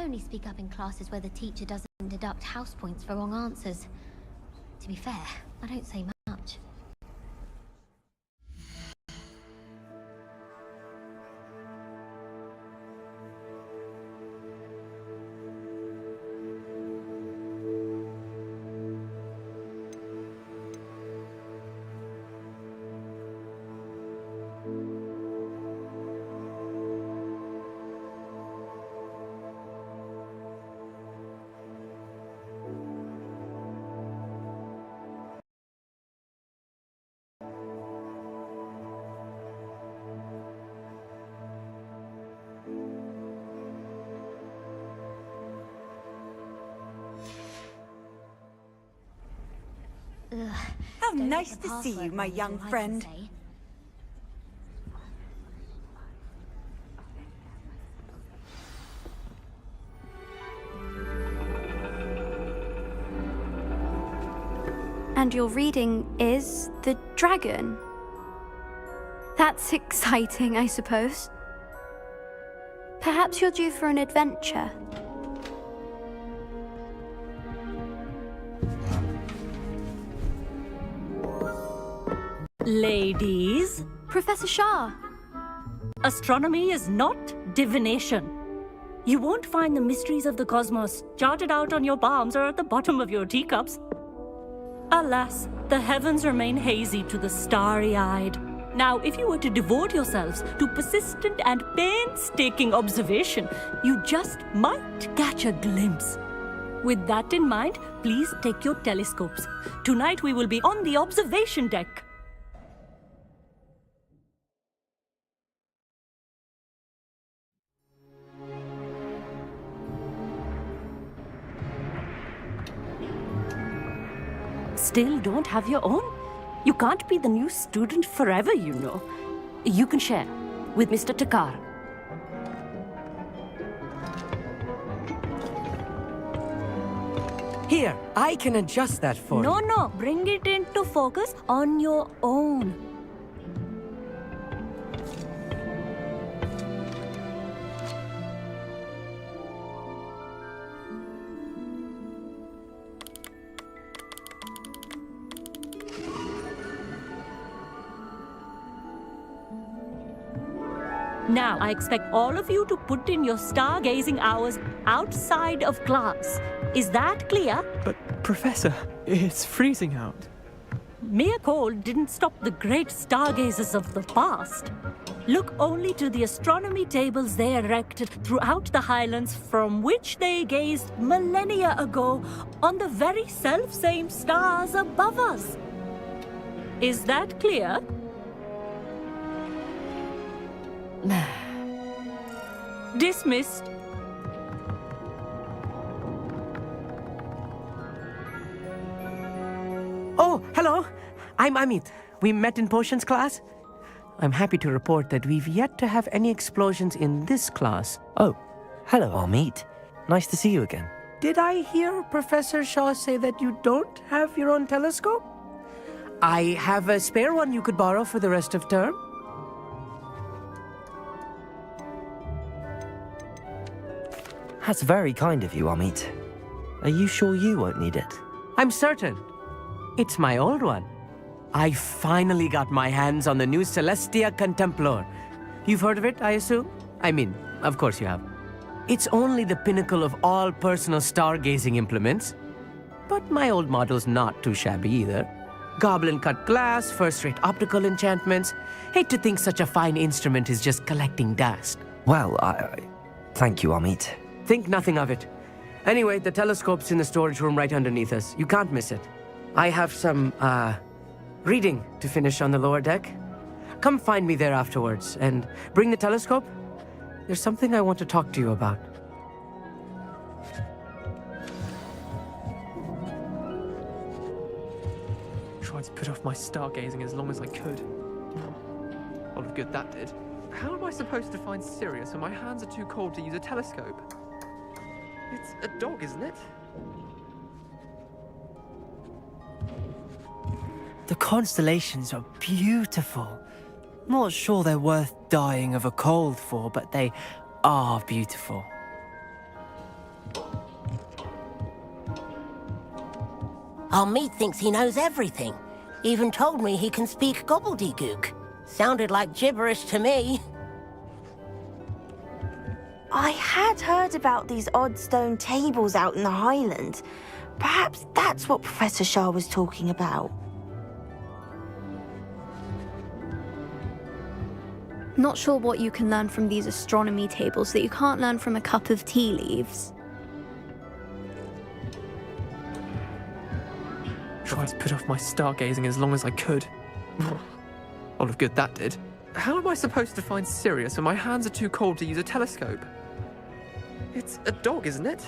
only speak up in classes where the teacher doesn't deduct house points for wrong answers. To be fair, I don't say much. How nice to see you, my young friend. And your reading is the dragon. That's exciting, I suppose. Perhaps you're due for an adventure. Ladies, Professor Shah. astronomy is not divination. You won't find the mysteries of the cosmos charted out on your palms or at the bottom of your teacups. Alas, the heavens remain hazy to the starry-eyed. Now, if you were to devote yourselves to persistent and painstaking observation, you just might catch a glimpse. With that in mind, please take your telescopes. Tonight we will be on the observation deck. Still don't have your own? You can't be the new student forever, you know. You can share with Mr. Takar. Here, I can adjust that for you. No, bring it into focus on your own. Now, I expect all of you to put in your stargazing hours outside of class. Is that clear? But, Professor, it's freezing out. Mere cold didn't stop the great stargazers of the past. Look only to the astronomy tables they erected throughout the highlands from which they gazed millennia ago on the very self-same stars above us. Is that clear? Dismissed. Oh, hello. I'm Amit. We met in potions class. I'm happy to report that we've yet to have any explosions in this class. Oh, hello, Amit. Nice to see you again. Did I hear Professor Shaw say that you don't have your own telescope? I have a spare one you could borrow for the rest of term. That's very kind of you, Amit. Are you sure you won't need it? I'm certain. It's my old one. I finally got my hands on the new Celestia Contemplar. You've heard of it, I assume? I mean, of course you have. It's only the pinnacle of all personal stargazing implements. But my old model's not too shabby either. Goblin-cut glass, first-rate optical enchantments. Hate to think such a fine instrument is just collecting dust. Well, thank you, Amit. Think nothing of it. Anyway, the telescope's in the storage room right underneath us. You can't miss it. I have some, reading to finish on the lower deck. Come find me there afterwards, and bring the telescope. There's something I want to talk to you about. Tried to put off my stargazing as long as I could. A lot of good that did. How am I supposed to find Sirius when my hands are too cold to use a telescope? It's a dog, isn't it? The constellations are beautiful. Not sure they're worth dying of a cold for, but they are beautiful. Our meat thinks he knows everything. Even told me he can speak gobbledygook. Sounded like gibberish to me. I had heard about these odd stone tables out in the Highlands. Perhaps that's what Professor Shah was talking about. Not sure what you can learn from these astronomy tables that you can't learn from a cup of tea leaves. Tried to put off my stargazing as long as I could. All of good that did. How am I supposed to find Sirius when my hands are too cold to use a telescope? It's a dog, isn't it?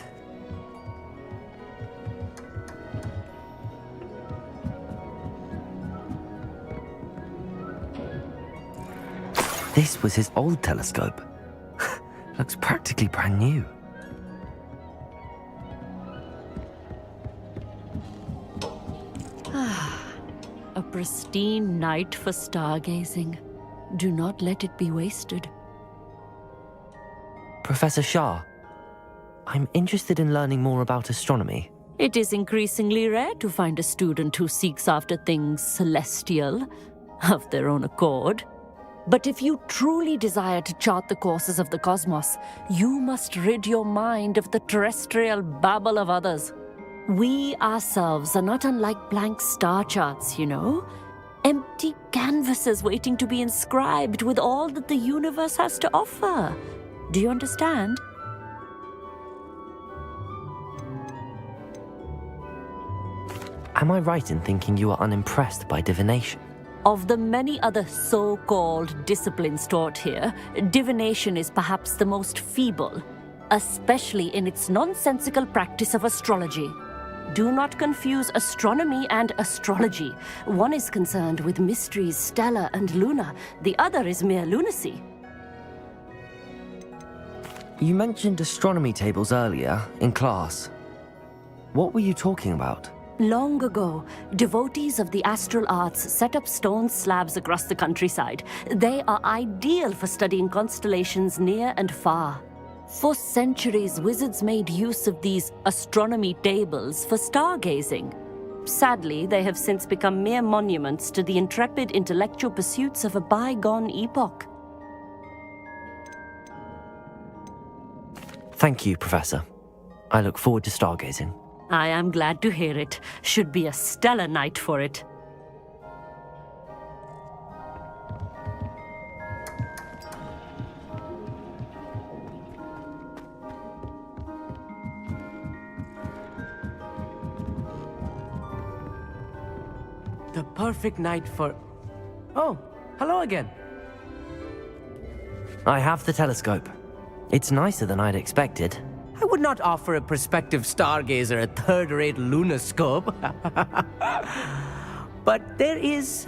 This was his old telescope. Looks practically brand new. A pristine night for stargazing. Do not let it be wasted. Professor Shah, I'm interested in learning more about astronomy. It is increasingly rare to find a student who seeks after things celestial, of their own accord. But if you truly desire to chart the courses of the cosmos, you must rid your mind of the terrestrial babble of others. We ourselves are not unlike blank star charts, you know? Empty canvases waiting to be inscribed with all that the universe has to offer. Do you understand? Am I right in thinking you are unimpressed by divination? Of the many other so-called disciplines taught here, divination is perhaps the most feeble, especially in its nonsensical practice of astrology. Do not confuse astronomy and astrology. One is concerned with mysteries stellar and lunar, the other is mere lunacy. You mentioned astronomy tables earlier, in class. What were you talking about? Long ago, devotees of the astral arts set up stone slabs across the countryside. They are ideal for studying constellations near and far. For centuries, wizards made use of these astronomy tables for stargazing. Sadly, they have since become mere monuments to the intrepid intellectual pursuits of a bygone epoch. Thank you, Professor. I look forward to stargazing. I am glad to hear it. Should be a stellar night for it. The perfect night for... Oh, hello again. I have the telescope. It's nicer than I'd expected. I would not offer a prospective stargazer a third-rate lunoscope. But there is,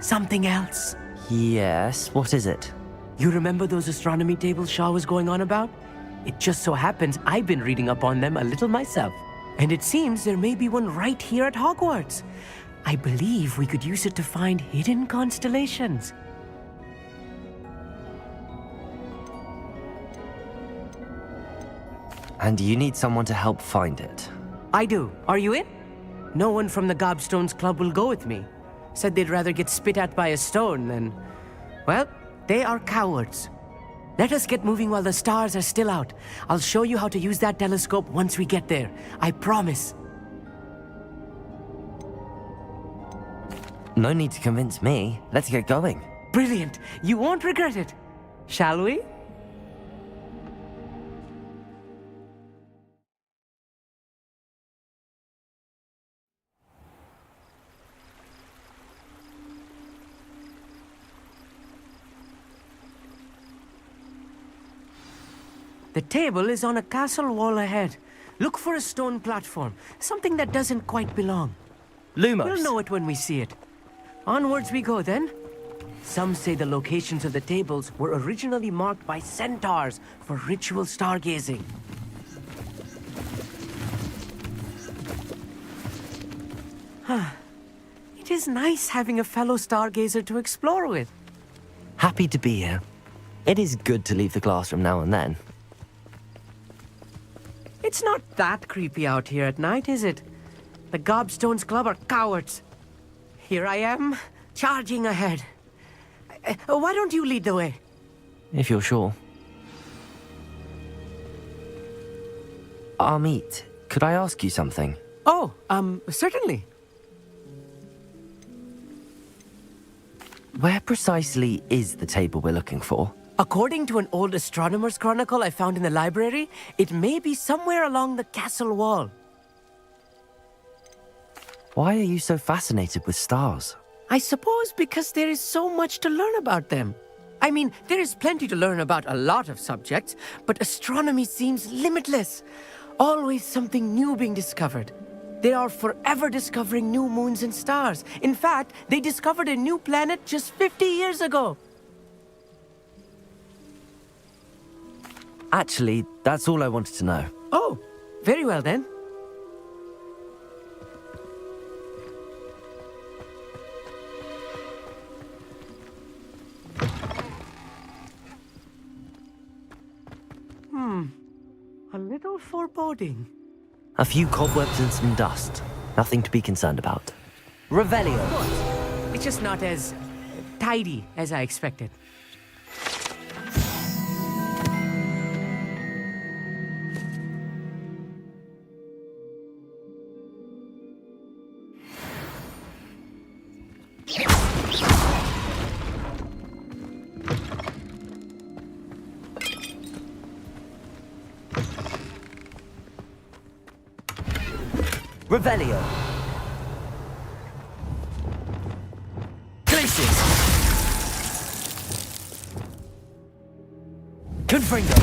something else. Yes, what is it? You remember those astronomy tables Shah was going on about? It just so happens I've been reading up on them a little myself. And it seems there may be one right here at Hogwarts. I believe we could use it to find hidden constellations. And you need someone to help find it. I do. Are you in? No one from the Gobstones Club will go with me. Said they'd rather get spit at by a stone than... Well, they are cowards. Let us get moving while the stars are still out. I'll show you how to use that telescope once we get there. I promise. No need to convince me. Let's get going. Brilliant. You won't regret it. Shall we? The table is on a castle wall ahead. Look for a stone platform, something that doesn't quite belong. Lumos. We'll know it when we see it. Onwards we go then. Some say the locations of the tables were originally marked by centaurs for ritual stargazing. It is nice having a fellow stargazer to explore with. Happy to be here. It is good to leave the classroom now and then. It's not that creepy out here at night, is it? The Gobstones Club are cowards. Here I am, charging ahead. Why don't you lead the way? If you're sure. Amit, could I ask you something? Oh, certainly. Where precisely is the table we're looking for? According to an old astronomer's chronicle I found in the library, it may be somewhere along the castle wall. Why are you so fascinated with stars? I suppose because there is so much to learn about them. I mean, there is plenty to learn about a lot of subjects, but astronomy seems limitless. Always something new being discovered. They are forever discovering new moons and stars. In fact, they discovered a new planet just 50 years ago. Actually, that's all I wanted to know. Oh, very well then. A little foreboding. A few cobwebs and some dust. Nothing to be concerned about. Revelio. Of course. It's just not as tidy as I expected. Revelio. Glacius. Confringo.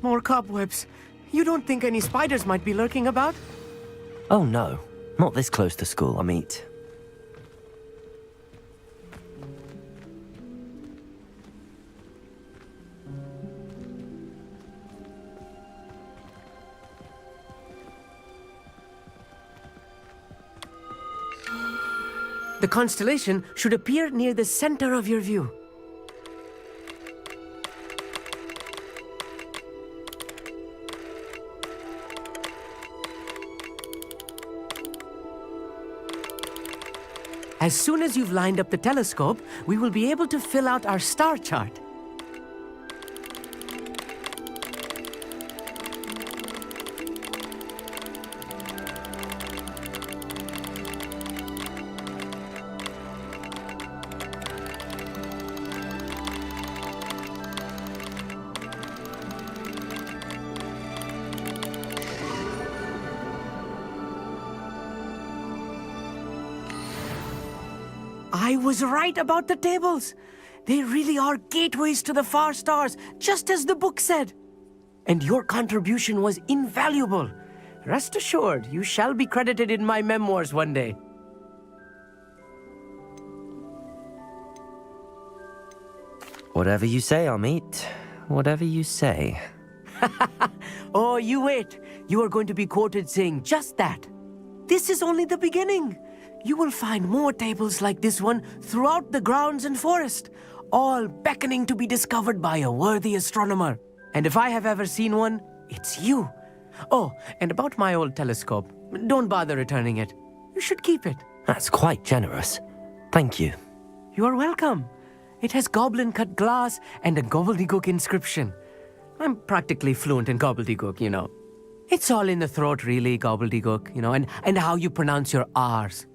More cobwebs. You don't think any spiders might be lurking about? Oh no, not this close to school, Amit. The constellation should appear near the center of your view. As soon as you've lined up the telescope, we will be able to fill out our star chart. I was right about the tables. They really are gateways to the far stars, just as the book said. And your contribution was invaluable. Rest assured, you shall be credited in my memoirs one day. Whatever you say, Amit. Whatever you say. Oh, you wait. You are going to be quoted saying just that. This is only the beginning. You will find more tables like this one throughout the grounds and forest, all beckoning to be discovered by a worthy astronomer. And if I have ever seen one, it's you. Oh, and about my old telescope, don't bother returning it. You should keep it. That's quite generous. Thank you. You are welcome. It has goblin-cut glass and a gobbledygook inscription. I'm practically fluent in gobbledygook, you know. It's all in the throat, really, gobbledygook, you know, and how you pronounce your R's.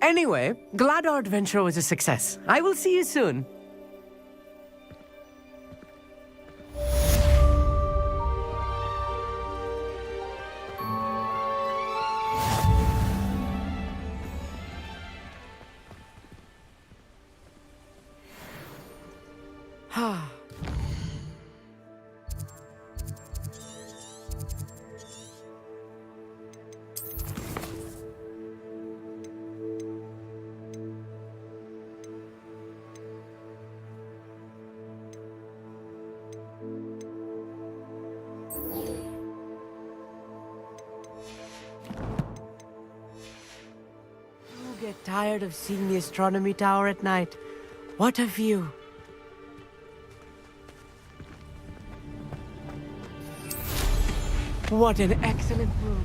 Anyway, glad our adventure was a success. I will see you soon. Get tired of seeing the astronomy tower at night. What a view. What an excellent move.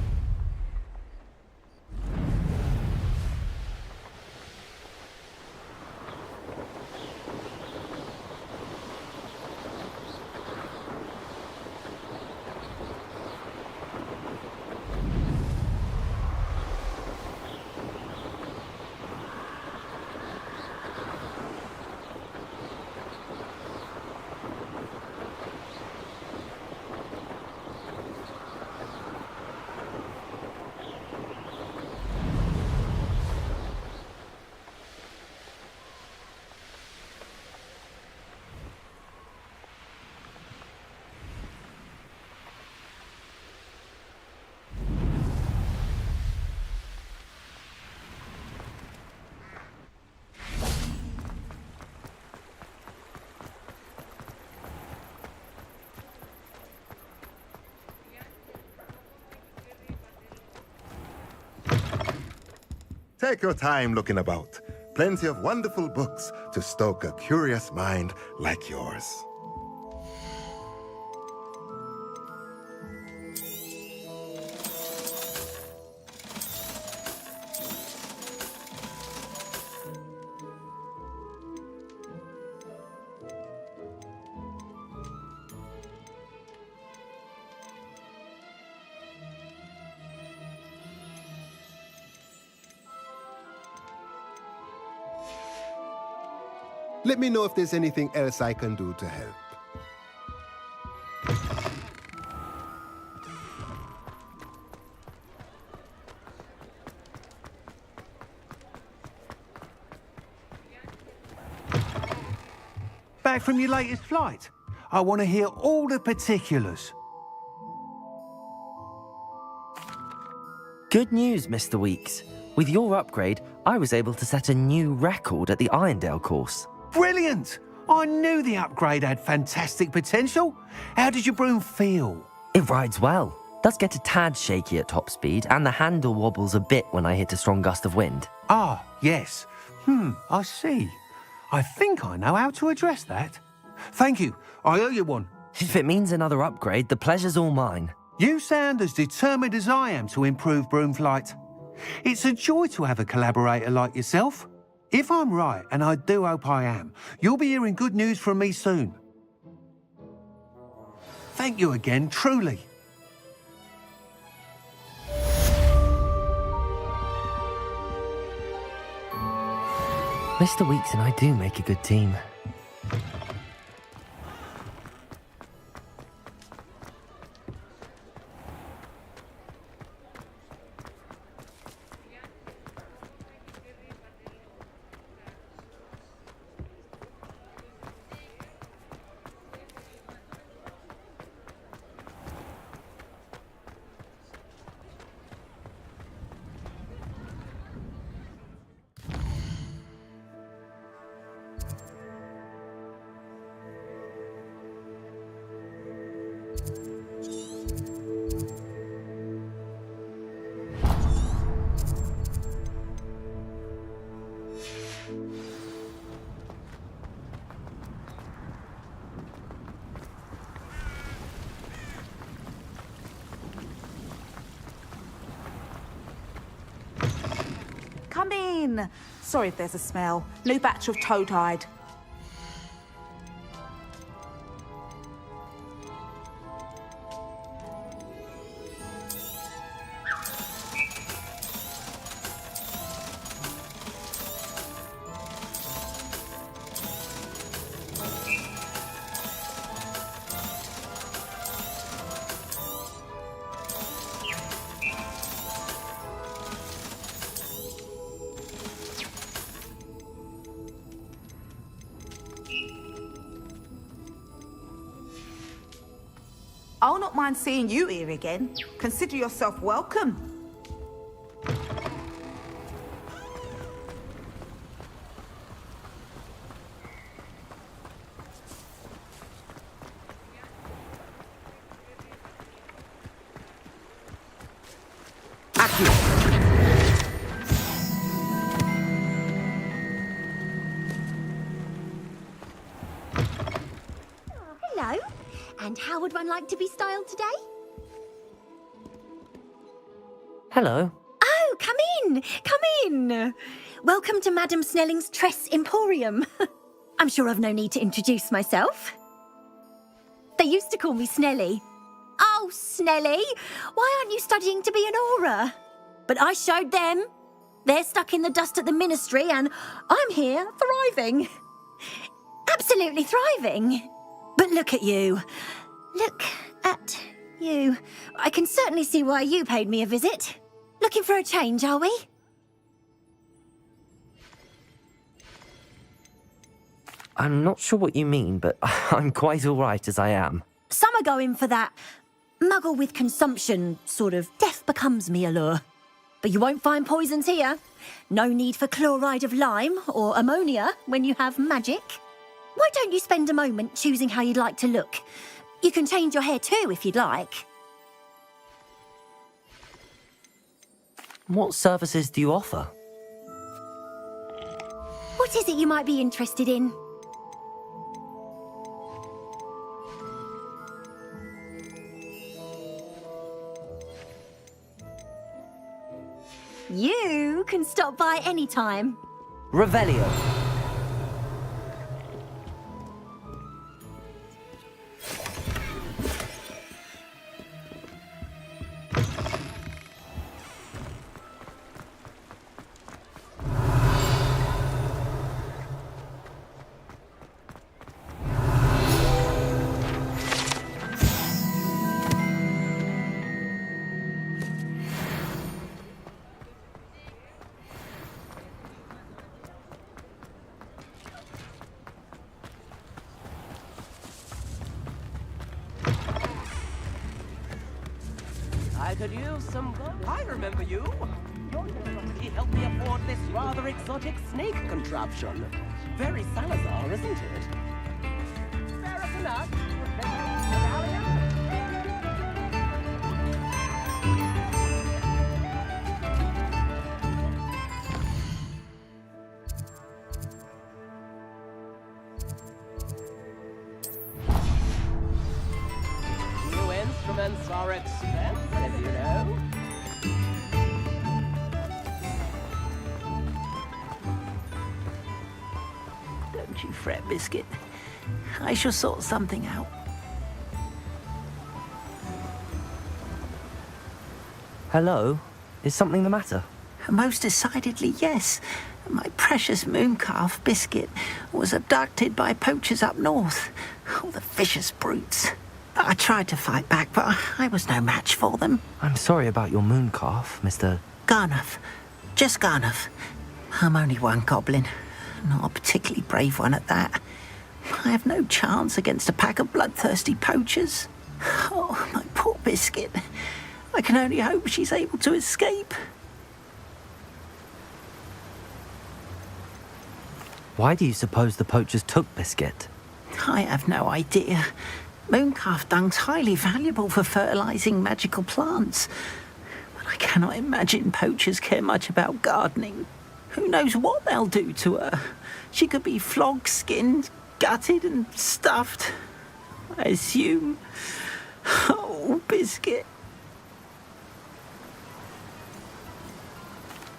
Take your time looking about. Plenty of wonderful books to stoke a curious mind like yours. Let me know if there's anything else I can do to help. Back from your latest flight? I want to hear all the particulars. Good news, Mr. Weeks. With your upgrade, I was able to set a new record at the Irondale course. Brilliant! I knew the upgrade had fantastic potential. How did your broom feel? It rides well. Does get a tad shaky at top speed, and the handle wobbles a bit when I hit a strong gust of wind. Ah, yes. I see. I think I know how to address that. Thank you. I owe you one. If it means another upgrade, the pleasure's all mine. You sound as determined as I am to improve broom flight. It's a joy to have a collaborator like yourself. If I'm right, and I do hope I am, you'll be hearing good news from me soon. Thank you again, truly. Mr. Weeks and I do make a good team. Come in. Sorry if there's a smell. New batch of toad-hide. I'll not mind seeing you here again. Consider yourself welcome. Hello. And how would one like to be styled today? Hello. Oh, come in, come in. Welcome to Madame Snelling's Tress Emporium. I'm sure I've no need to introduce myself. They used to call me Snelly. Oh, Snelly, why aren't you studying to be an aura? But I showed them. They're stuck in the dust at the ministry and I'm here thriving. Absolutely thriving. But look at you. Look at you. I can certainly see why you paid me a visit. Looking for a change, are we? I'm not sure what you mean, but I'm quite all right as I am. Some are going for that muggle with consumption, sort of death becomes me allure. But you won't find poisons here. No need for chloride of lime or ammonia when you have magic. Why don't you spend a moment choosing how you'd like to look? You can change your hair too if you'd like. What services do you offer? What is it you might be interested in? You can stop by any time. Revelio. I could use some gold. I remember you. Your generosity helped me afford this rather exotic snake contraption. Very Salazar, isn't it? Fair enough. New instruments are expensive, you know. Don't you fret, Biscuit. I shall sort something out. Hello? Is something the matter? Most decidedly, yes. My precious mooncalf, Biscuit, was abducted by poachers up north. Oh, the vicious brutes. I tried to fight back, but I was no match for them. I'm sorry about your mooncalf, Mr. Garnuff. Just Garnuff. I'm only one goblin. Not a particularly brave one at that. I have no chance against a pack of bloodthirsty poachers. Oh, my poor Biscuit. I can only hope she's able to escape. Why do you suppose the poachers took Biscuit? I have no idea. Mooncalf dung's highly valuable for fertilizing magical plants. But I cannot imagine poachers care much about gardening. Who knows what they'll do to her? She could be flogged, skinned, gutted and stuffed. I assume. Oh, Biscuit.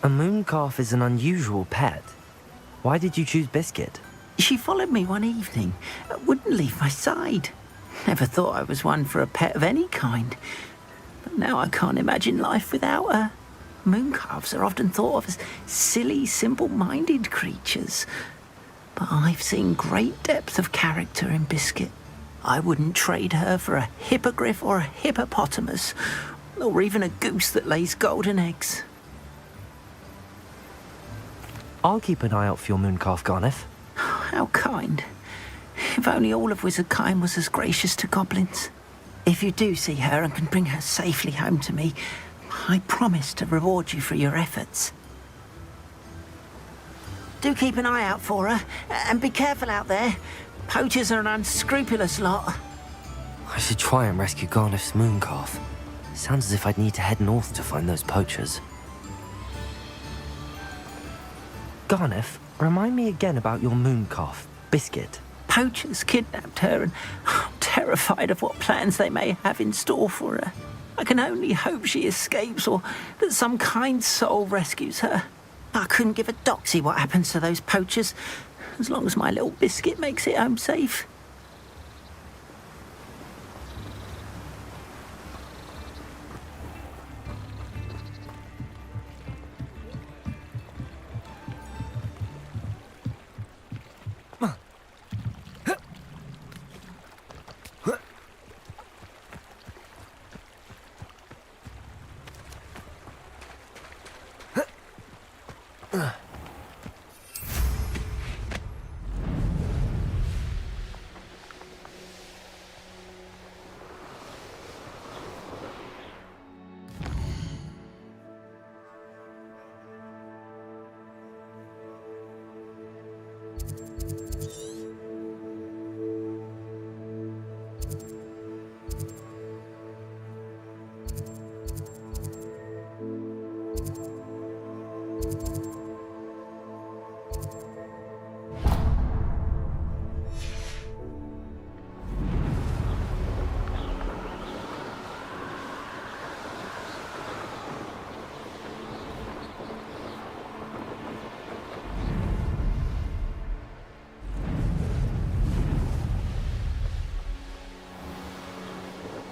A mooncalf is an unusual pet. Why did you choose Biscuit? She followed me one evening, wouldn't leave my side. Never thought I was one for a pet of any kind. But now I can't imagine life without her. Mooncalves are often thought of as silly, simple-minded creatures. But I've seen great depth of character in Biscuit. I wouldn't trade her for a hippogriff or a hippopotamus, or even a goose that lays golden eggs. I'll keep an eye out for your mooncalf, Garniff. How kind. If only all of Wizardkind was as gracious to goblins. If you do see her and can bring her safely home to me, I promise to reward you for your efforts. Do keep an eye out for her, and be careful out there. Poachers are an unscrupulous lot. I should try and rescue Garniff's mooncalf. Sounds as if I'd need to head north to find those poachers. Garniff, remind me again about your mooncalf, Biscuit. Poachers kidnapped her, and I'm terrified of what plans they may have in store for her. I can only hope she escapes or that some kind soul rescues her. I couldn't give a doxy what happens to those poachers, as long as my little biscuit makes it home safe.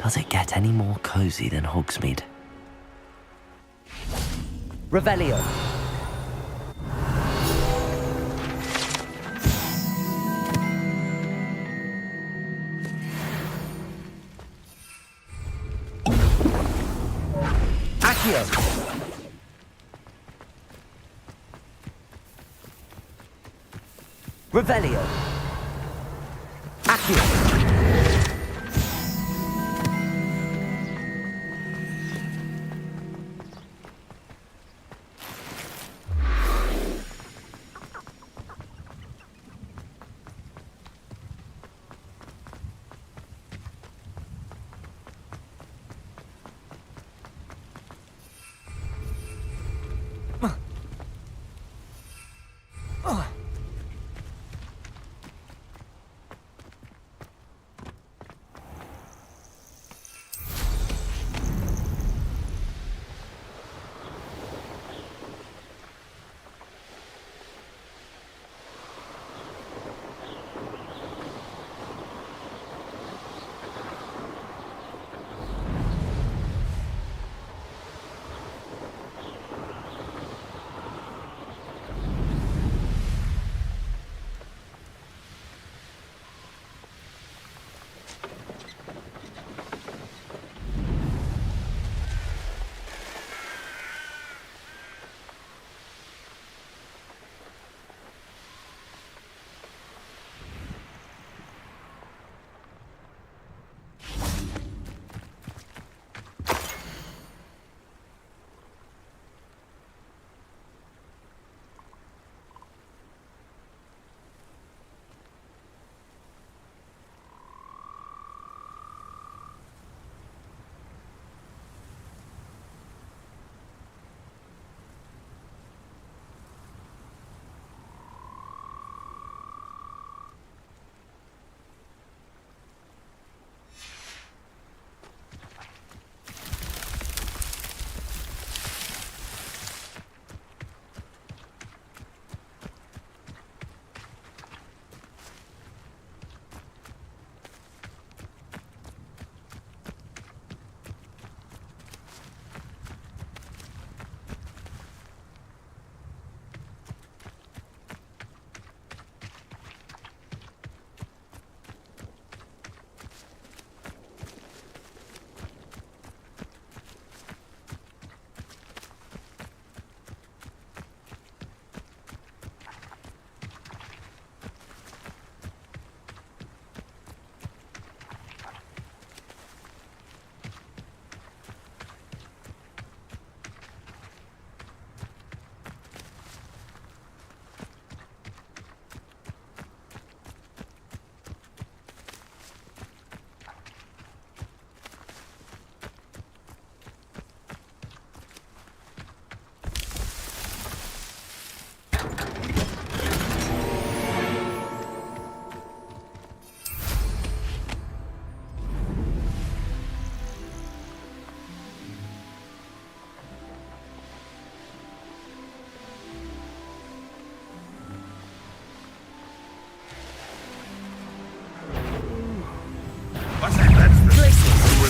Does it get any more cozy than Hogsmeade? Revelio. Accio. Revelio. Accio.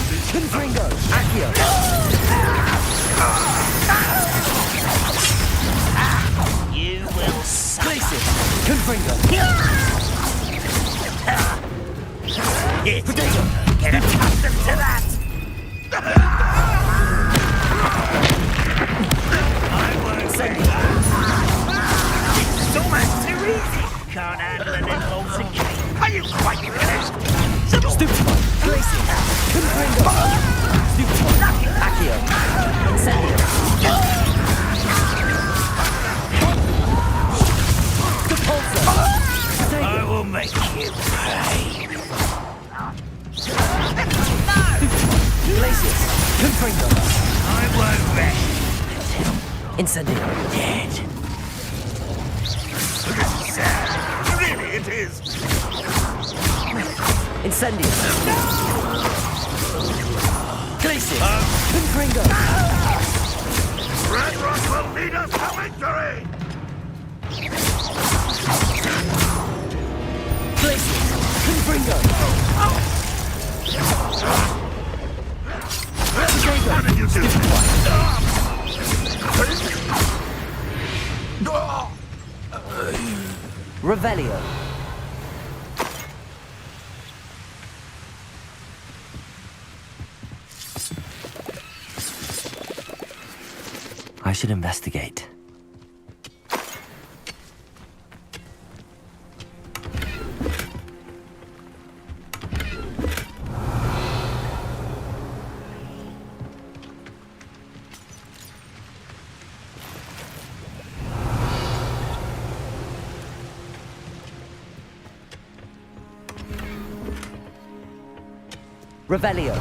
Confringo! Accio! You will suffer. Glacius! Confringo! Potato! Get accustomed to that! I won't say it's so much too easy. Can't handle an impulse again. Are you quite finished? Stupefy! Glacius! Confringo! Stupefy! Accio! Incendio! Depulso! I will make you pay. Glacius! Confringo! I won't rest Incendio! dead. This is sad. Really, it is. Incendio! Glacius! Confringo! Red Rock will lead us to victory! Glacius! Confringo! What did you do? Revelio! I should investigate. Revelio.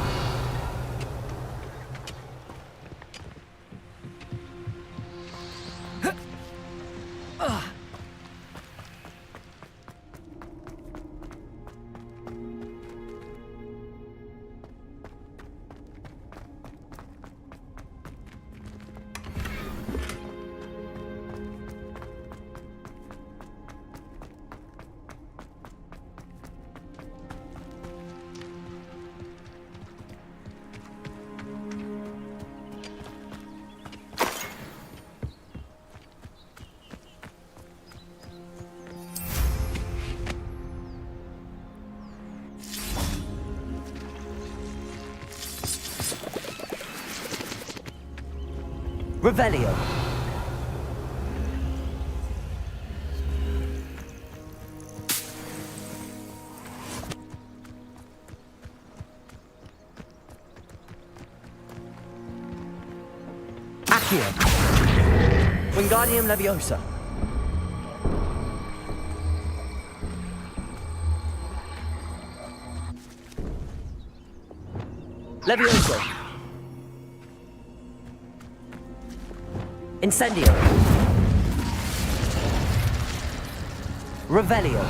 Revelio. Accio. Wingardium Leviosa. Leviosa. Incendio. Revelio.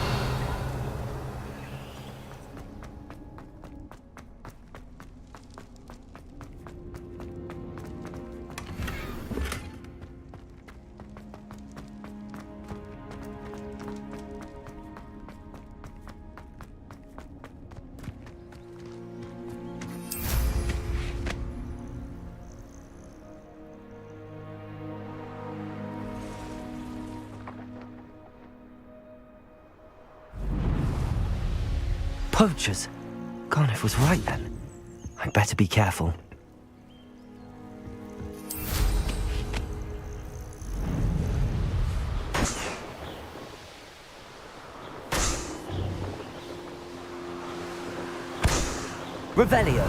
Poachers. Garniff was right then. I'd better be careful. Revelio.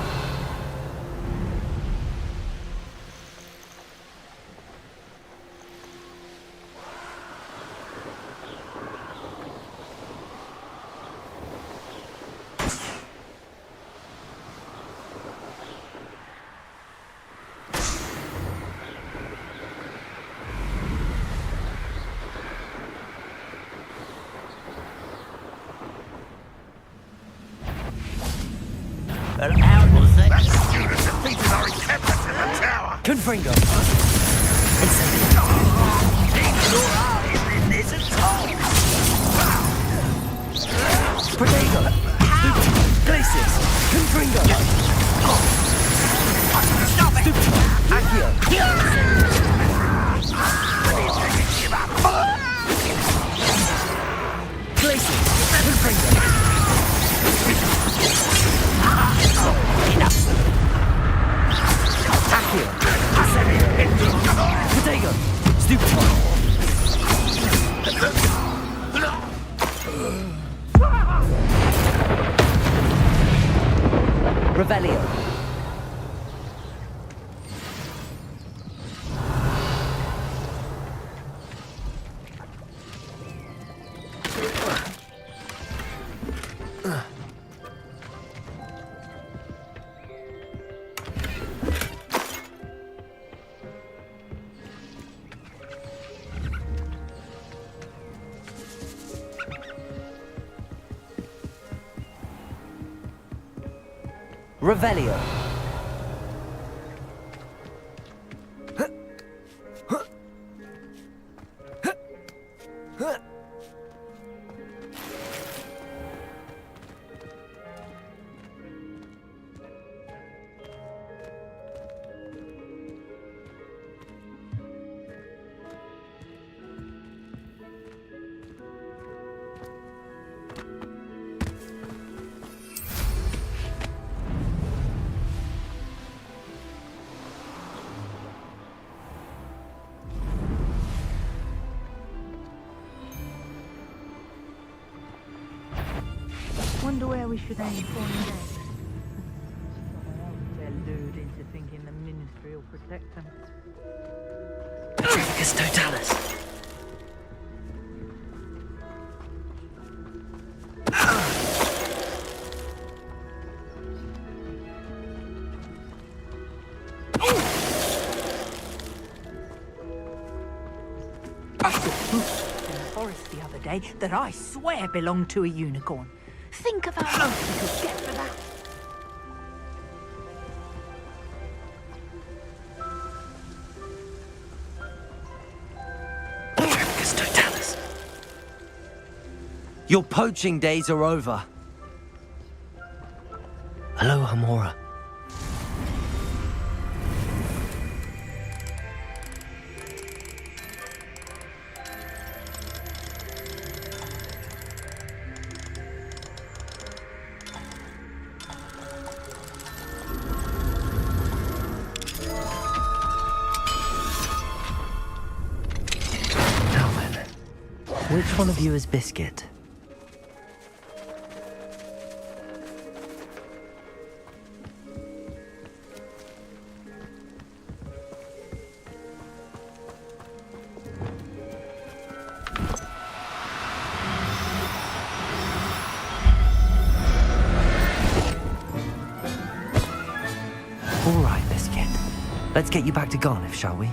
That student defeated our encampment in the tower! Confringo. Keep your eyes in this at all! Potato. Glacius. Confringo. Revelio. Revelio. Wonder where we should aim for next. They're lured into thinking the Ministry will protect them. Dracus Totalis. I saw footprints in the forest the other day that I swear belonged to a unicorn. Think of how much we could get for that. Dracus Totalis. Your poaching days are over. Hello, Hamora. Which one of you is Biscuit? All right, Biscuit. Let's get you back to Garniff, shall we?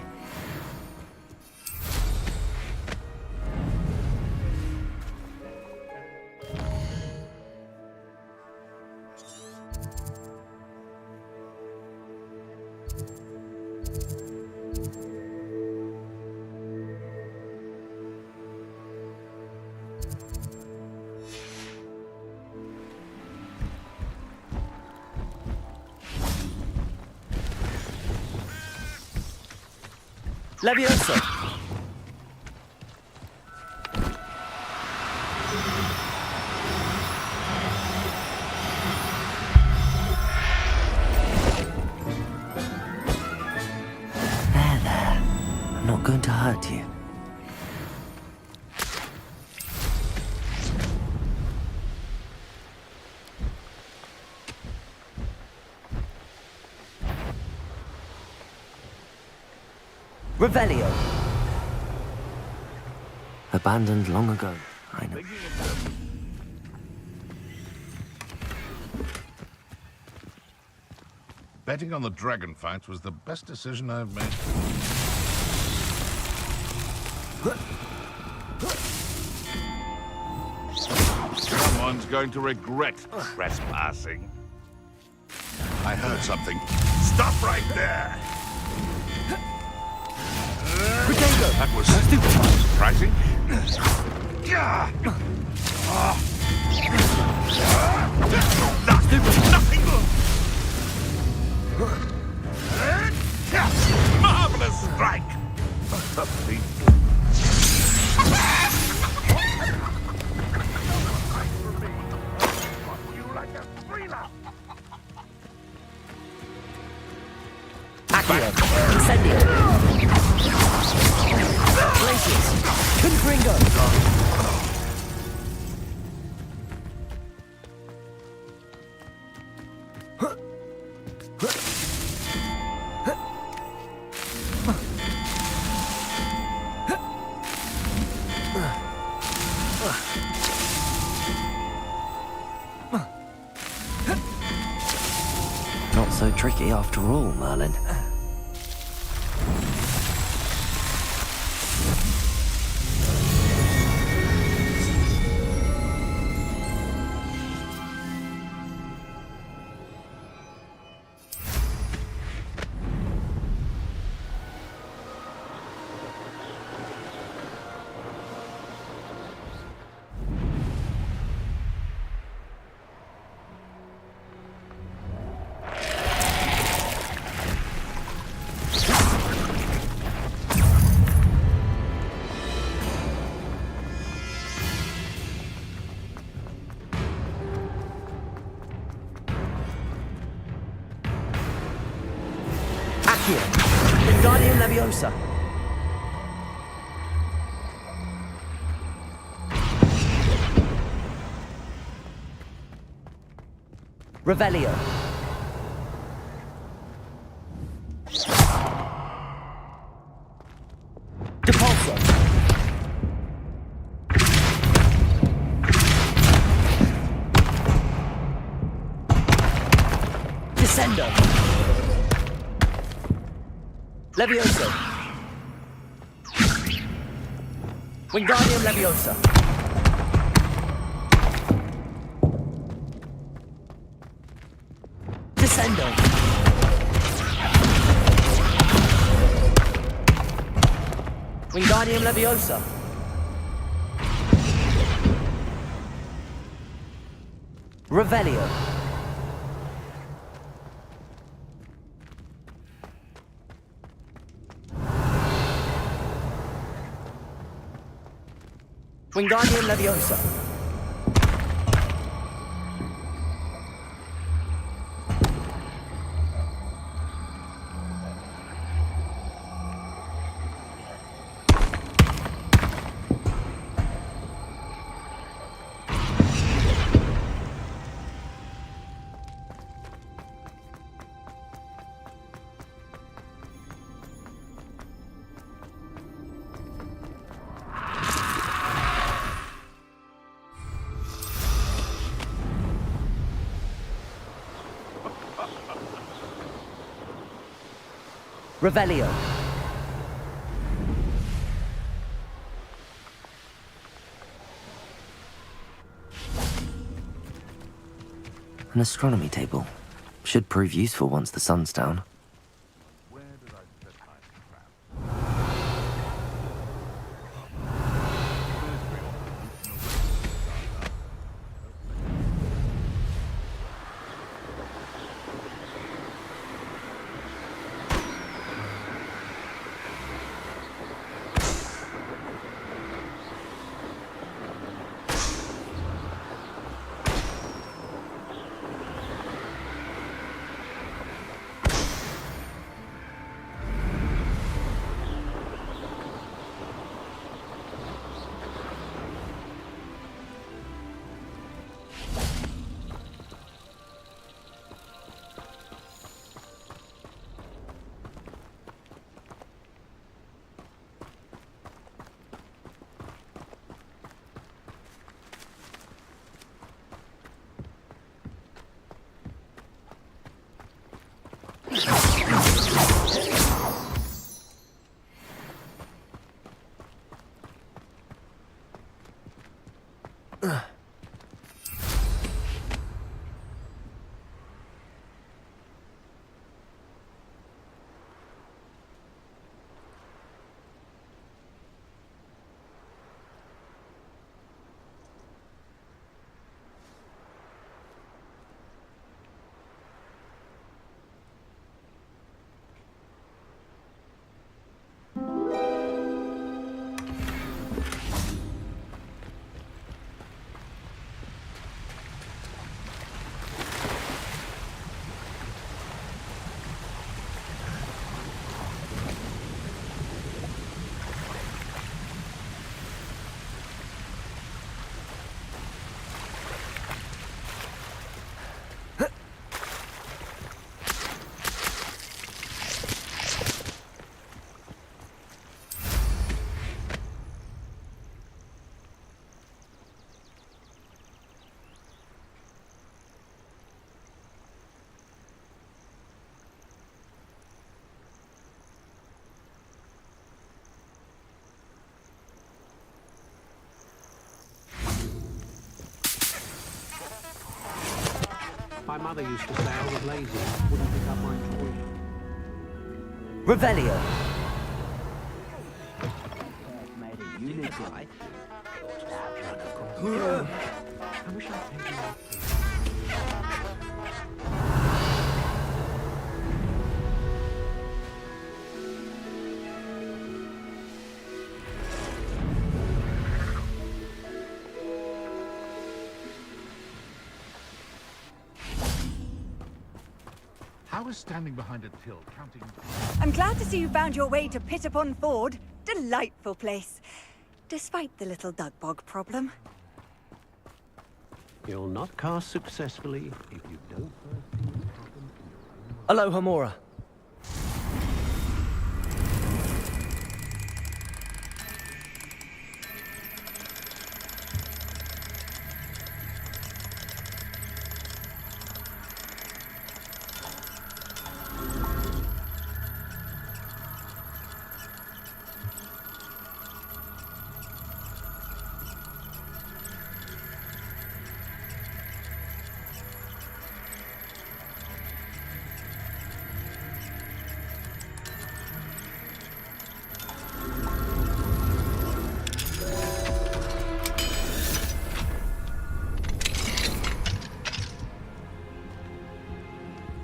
Levioso! There. I'm not going to hurt you. Revelio. Abandoned long ago, I know. Betting on the dragon fight was the best decision I've made. Someone's going to regret trespassing. I heard something. Stop right there! That was surprising. Nothing. Marvelous strike. Accio. Incendio. Glacius. Confringo. so tricky after all, Merlin. Wingardium Leviosa. Revelio. Depulso. Descendo. Levioso. Wingardium Leviosa. Descendo. Wingardium Leviosa. Revelio. Wingardium Leviosa. Revelio. An astronomy table. Should prove useful once the sun's down. My mother used to say I was lazy, wouldn't pick up my toy. Revelio. I wish I'd paid you off. How is standing behind a till counting? I'm glad to see you found your way to Pitt-upon Ford. Delightful place. Despite the little dug bog problem. You'll not cast successfully if you don't first. Aloha Mora.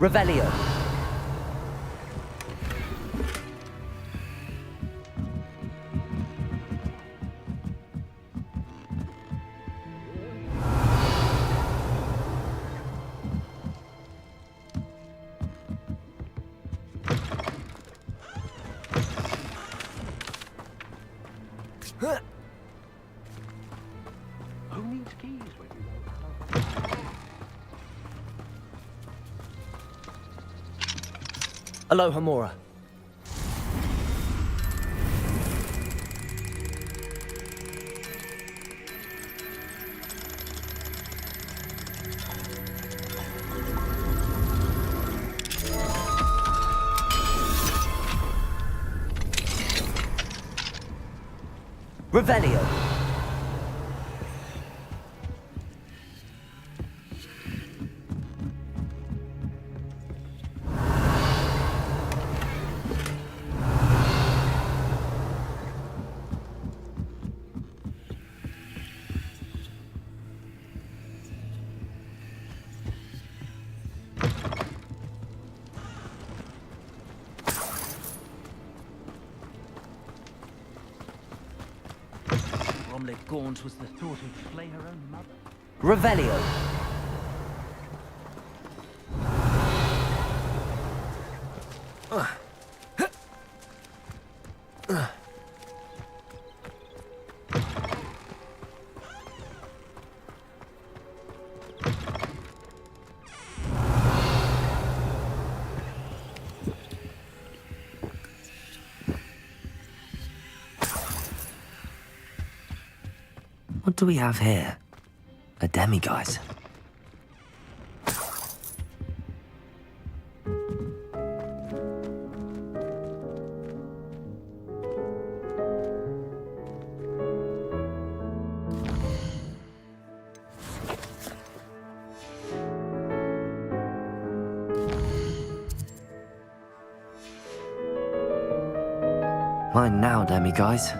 Revelio. Who needs keys when you know? Aloha Mora. Revelio. Bromley Gaunt was the thought of slay her own mother. Revelio. What do we have here? A demiguise. Mine now, demiguise.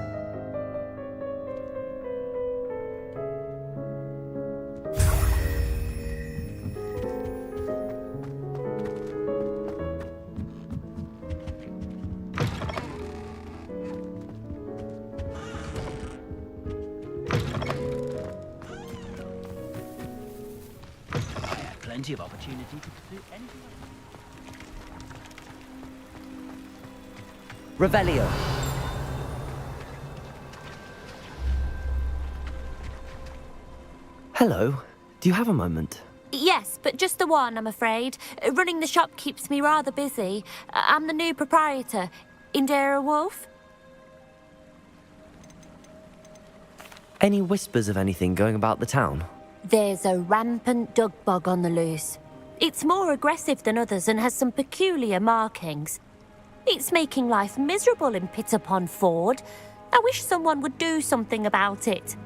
Plenty of opportunity to do anything. Revelio. Hello. Do you have a moment? Yes, but just the one, I'm afraid. Running the shop keeps me rather busy. I'm the new proprietor, Indira Wolf. Any whispers of anything going about the town? There's a rampant dug bog on the loose. It's more aggressive than others and has some peculiar markings. It's making life miserable in Pitt-upon Ford. I wish someone would do something about it.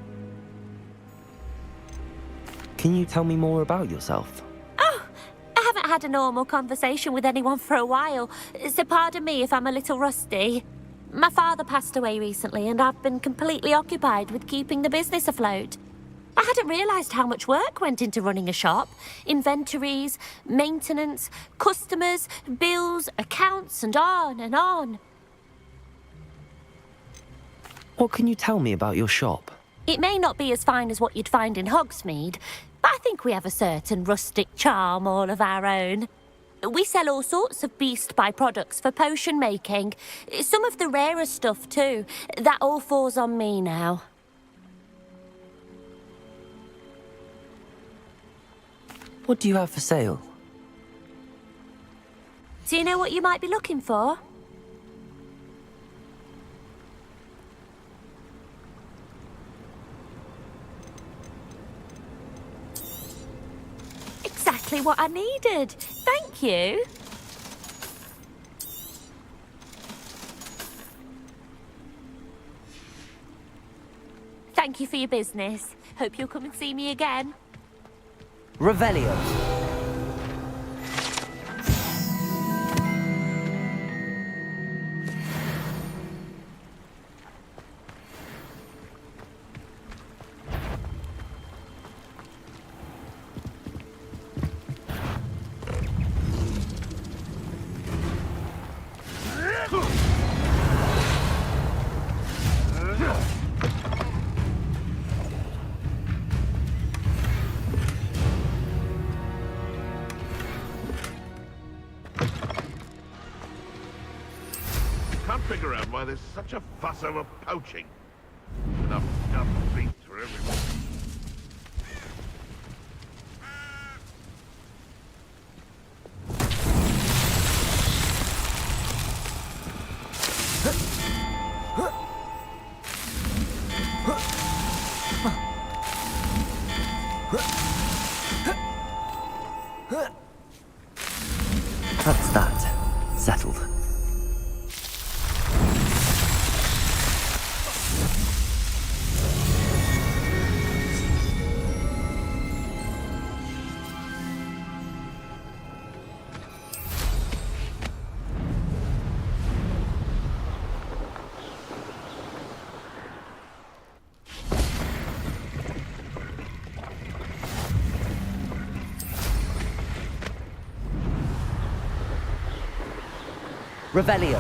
Can you tell me more about yourself? Oh, haven't had a normal conversation with anyone for a while, so pardon me if I'm a little rusty. My father passed away recently, and I've been completely occupied with keeping the business afloat. I hadn't realised how much work went into running a shop. Inventories, maintenance, customers, bills, accounts, and on and on. What can you tell me about your shop? It may not be as fine as what you'd find in Hogsmeade, but I think we have a certain rustic charm all of our own. We sell all sorts of beast by-products for potion making. Some of the rarer stuff too. That all falls on me now. What do you have for sale? Do you know what you might be looking for? Exactly what I needed. Thank you. Thank you for your business. Hope you'll come and see me again. Revelio. Can't figure out why there's such a fuss over poaching. Enough dumb beasts for everyone. That's that. Settled. Revelio.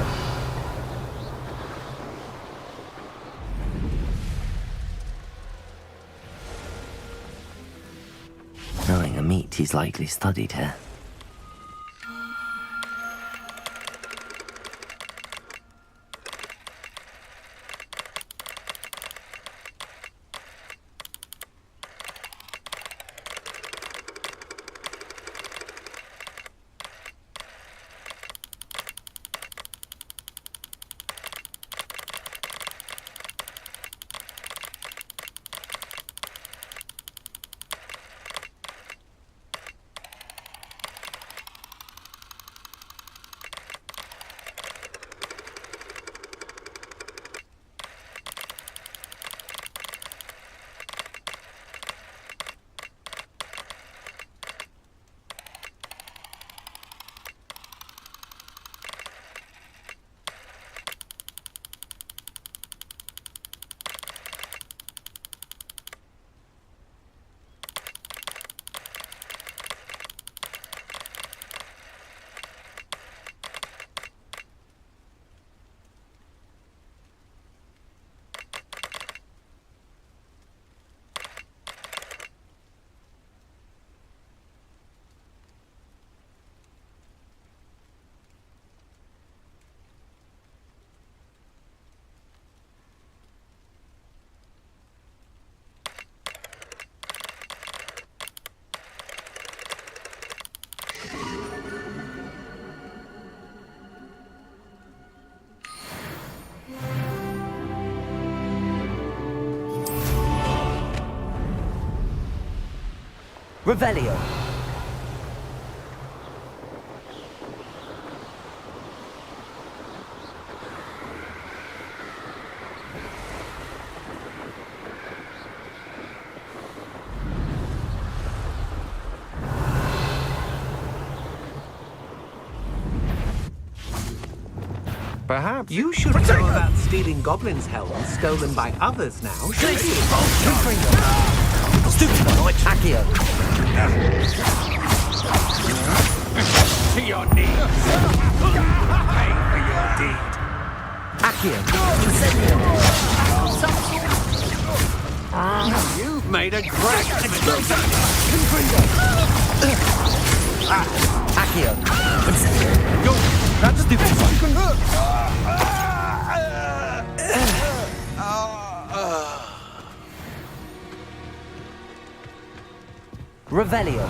Knowing a meat, he's likely studied here. Revelio. Perhaps you shouldn't know about stealing goblins' helms stolen by others now, should you? Accio. To your knees. Pay for your deed. Accio. You've made a great Accio. That's stupid. Revelio.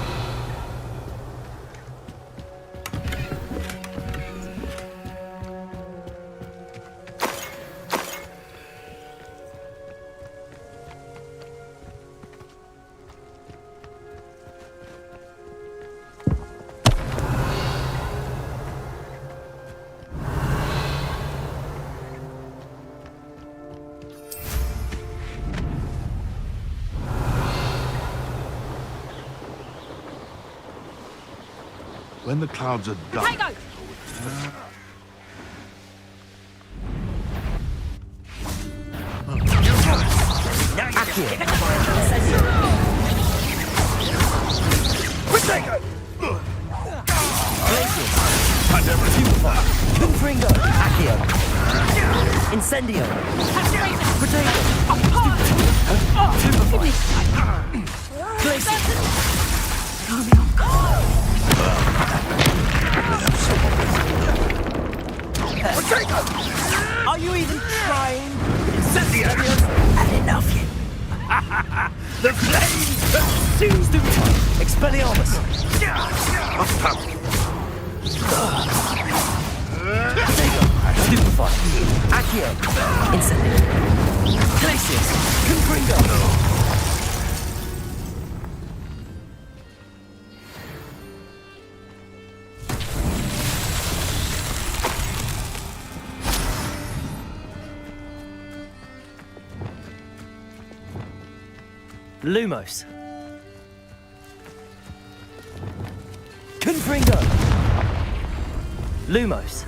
When the clouds are done. Confringo. Accio. Incendio. Potato. Are you even trying? Incendio. Had enough yet? The flames consume the Expelliarmus. Stupefy. Accio. Incendio. Glacius. Confringo. Lumos. Confringo. Lumos.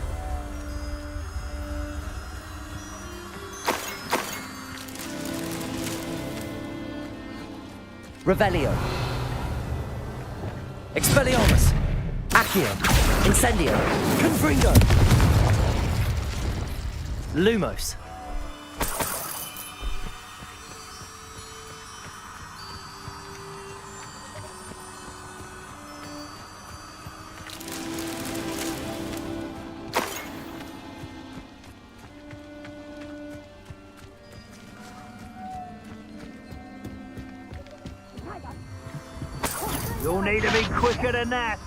Revelio. Expelliarmus. Accio. Incendio. Confringo. Lumos. You'll need to be quicker than that.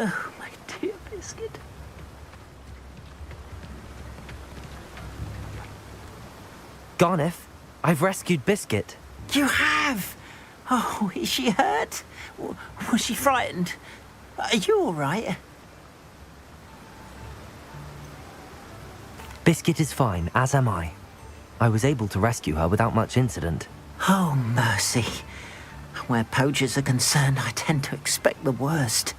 Oh, my dear Biscuit. Garneth, I've rescued Biscuit. You have? Oh, is she hurt? Was she frightened? Are you all right? Biscuit is fine, as am I. I was able to rescue her without much incident. Oh, mercy. Where poachers are concerned, I tend to expect the worst.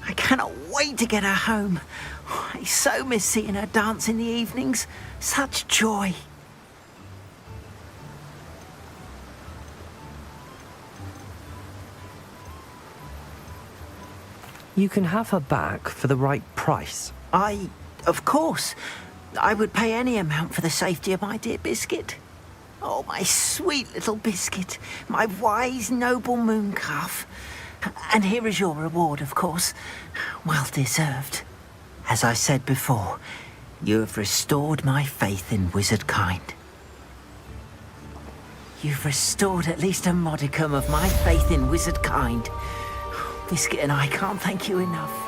I cannot wait to get her home. I so miss seeing her dance in the evenings. Such joy. You can have her back for the right price. Of course. I would pay any amount for the safety of my dear Biscuit. Oh, my sweet little Biscuit. My wise, noble moon calf. And here is your reward, of course. Well deserved. As I said before, you have restored my faith in wizard kind. You've restored at least a modicum of my faith in wizard kind. Biscuit and I can't thank you enough.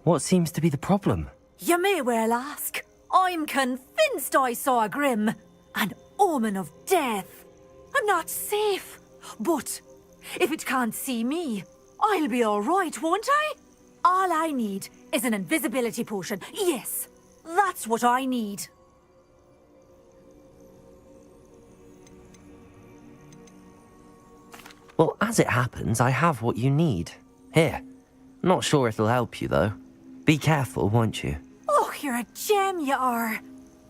What seems to be the problem? You may well ask. I'm convinced I saw a grim, an omen of death. I'm not safe, but if it can't see me, I'll be all right, won't I? All I need is an invisibility potion. Yes, that's what I need. Well, as it happens, I have what you need. Here. Not sure it'll help you, though. Be careful, won't you? Oh, you're a gem, you are.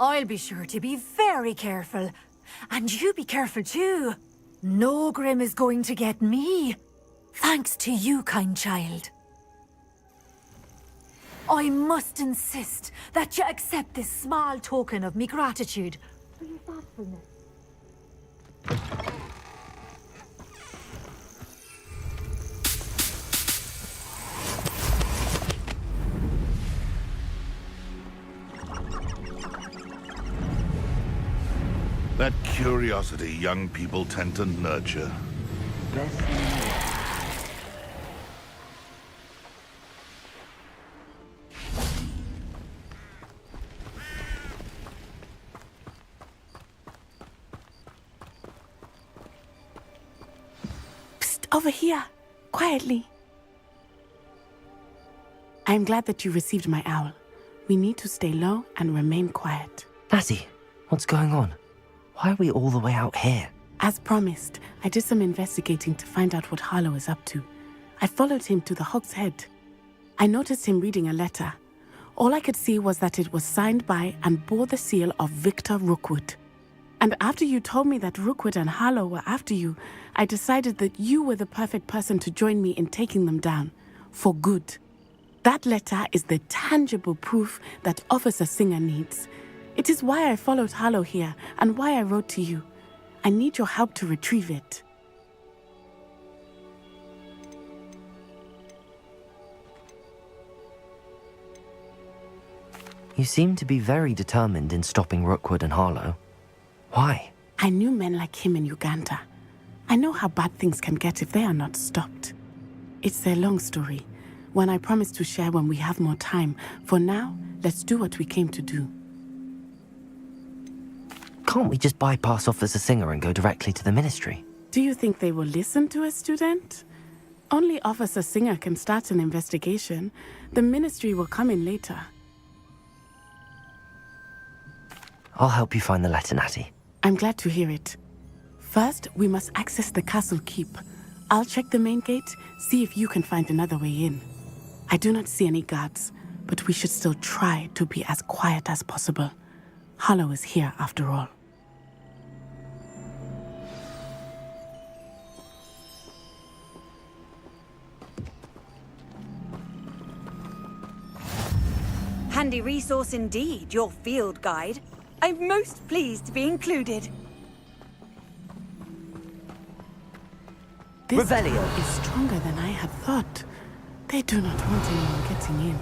I'll be sure to be very careful. And you be careful too. No grim is going to get me. Thanks to you, kind child. I must insist that you accept this small token of me gratitude for your thoughtfulness. That curiosity young people tend to nurture. Psst, over here. Quietly. I'm glad that you received my owl. We need to stay low and remain quiet. Lassie, what's going on? Why are we all the way out here? As promised, I did some investigating to find out what Harlow is up to. I followed him to the Hog's Head. I noticed him reading a letter. All I could see was that it was signed by and bore the seal of Victor Rookwood. And after you told me that Rookwood and Harlow were after you, I decided that you were the perfect person to join me in taking them down. For good. That letter is the tangible proof that Officer Singer needs. It is why I followed Harlow here and why I wrote to you. I need your help to retrieve it. You seem to be very determined in stopping Rookwood and Harlow. Why? I knew men like him in Uganda. I know how bad things can get if they are not stopped. It's a long story, one I promise to share when we have more time. For now, let's do what we came to do. Can't we just bypass Officer Singer and go directly to the Ministry? Do you think they will listen to a student? Only Officer Singer can start an investigation. The Ministry will come in later. I'll help you find the letter, Natty. I'm glad to hear it. First, we must access the castle keep. I'll check the main gate, see if you can find another way in. I do not see any guards, but we should still try to be as quiet as possible. Harlow is here after all. Handy resource indeed, your field guide. I'm most pleased to be included. This Revelio is stronger than I had thought. They do not want anyone getting in.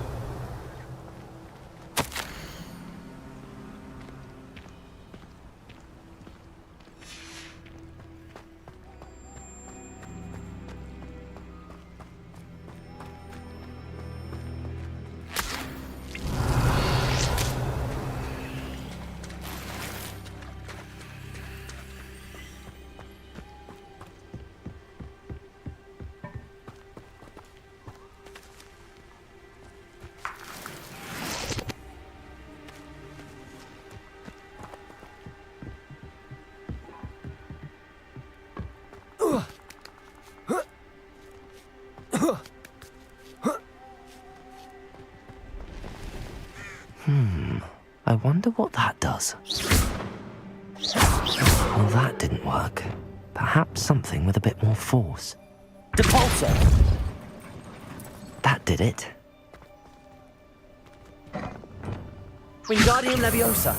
I wonder what that does. Well, that didn't work. Perhaps something with a bit more force. Depulsor! That did it. Wingardium Leviosa!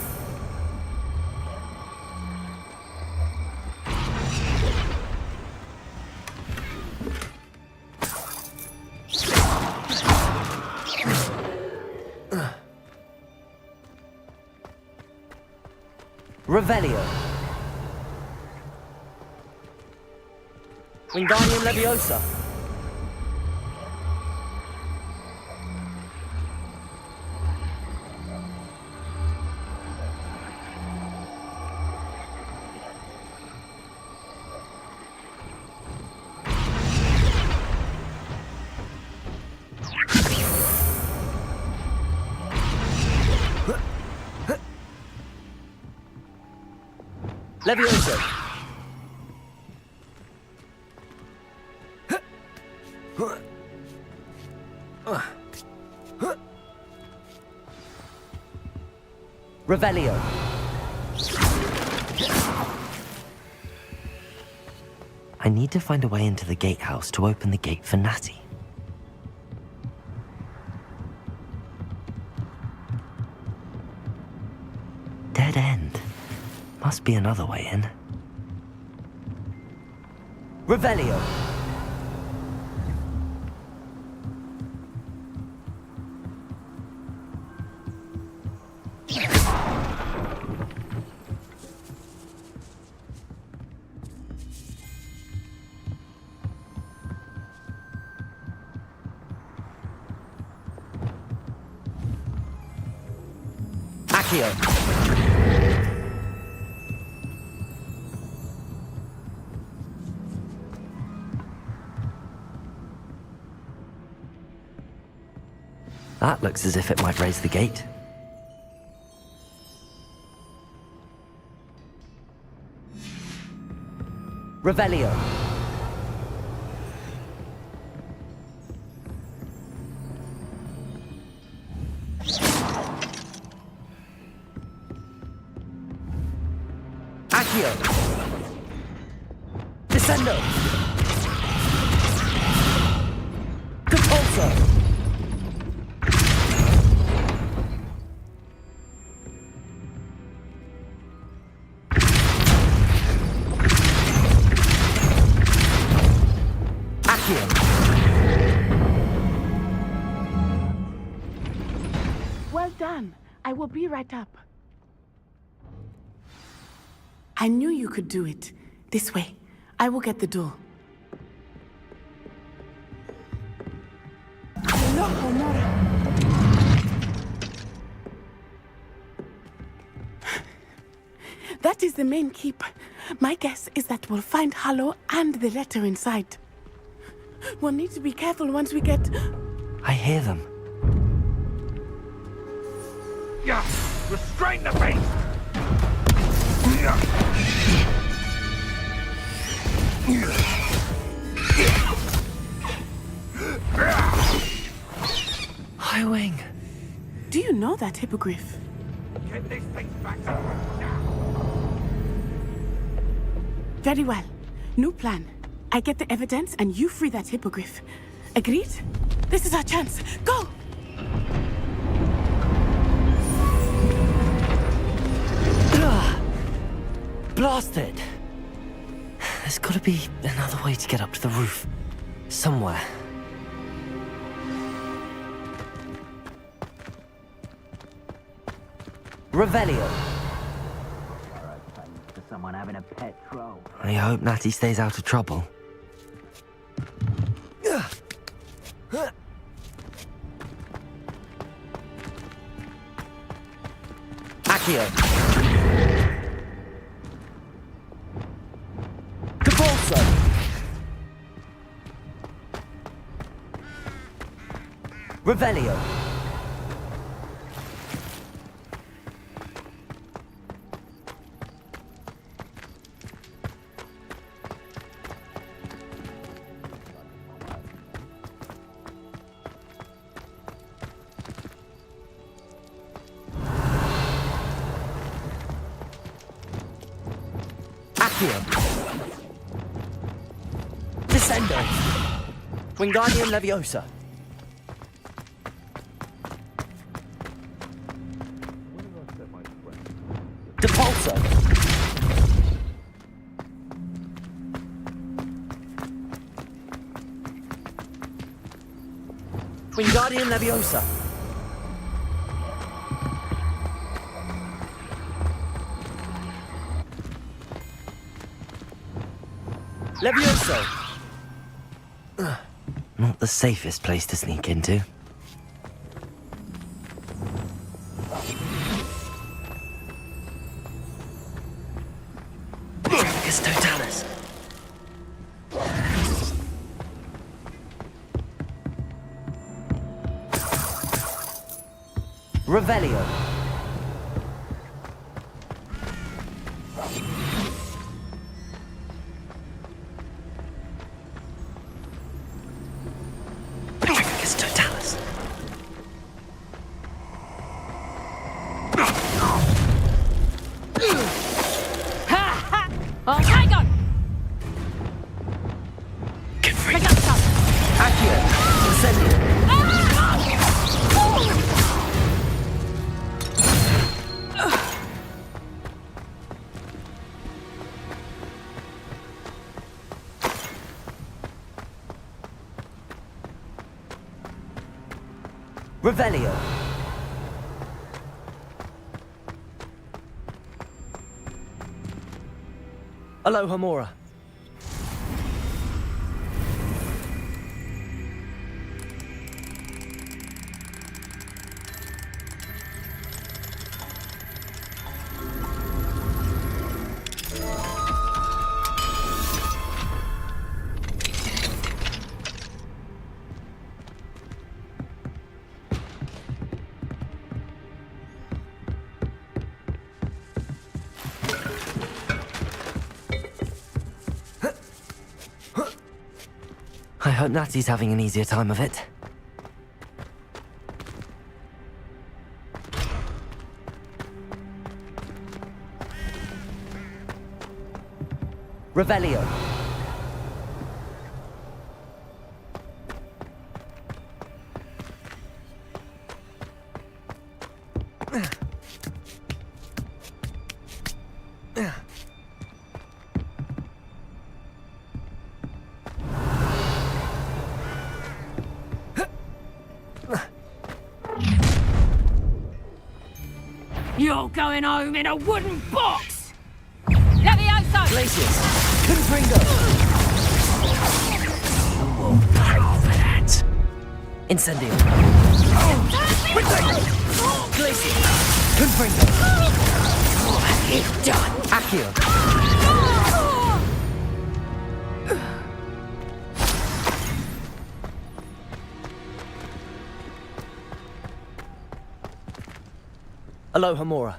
Revelio. Wingardium Leviosa. Leviosa. Revelio. I need to find a way into the gatehouse to open the gate for Natty. Dead end. Must be another way in. Revelio. Accio. That looks as if it might raise the gate. Revelio. Accio. Descendo. Depulsor. Well done. I will be right up. I knew you could do it. This way. I will get the door. That is the main keep. My guess is that we'll find Harlow and the letter inside. We'll need to be careful once we get... I hear them. Yeah! Restrain the beast! Highwing. Do you know that hippogriff? Get these things back to Very well. New plan. I get the evidence and you free that hippogriff. Agreed? This is our chance. Go! Blasted! There's gotta be another way to get up to the roof. Somewhere. Revelio. Someone having a pet troll. I hope Natty stays out of trouble. Accio. Capolso. Revelio. Descendo. Wingardium Leviosa. Depulso. Wingardium Leviosa. Levioso! Not the safest place to sneak into. Dracus Totalis! Revelio! Revelio. Aloha Mora. I hope Natty's having an easier time of it. Revelio. You're going home in a wooden box! Levioso! Glacius! Confringo! You will pay for that! Incendio! Glacius! Confringo! What have you done? Accio! Aloha Mora.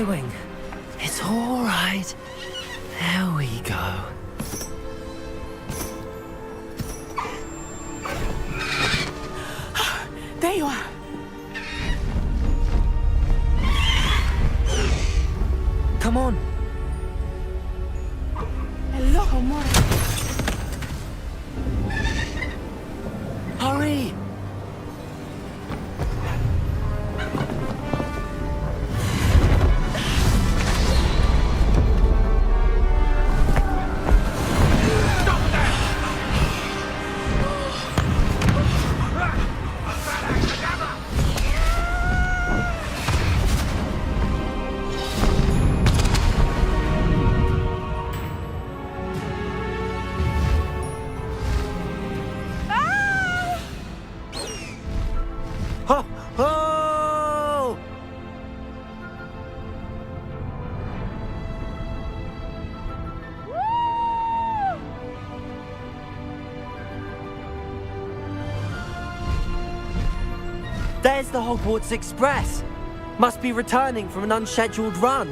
Wing, it's all right. There we go. There you are. Come on. Aloha Mora. Hurry! There's the Hogwarts Express. Must be returning from an unscheduled run.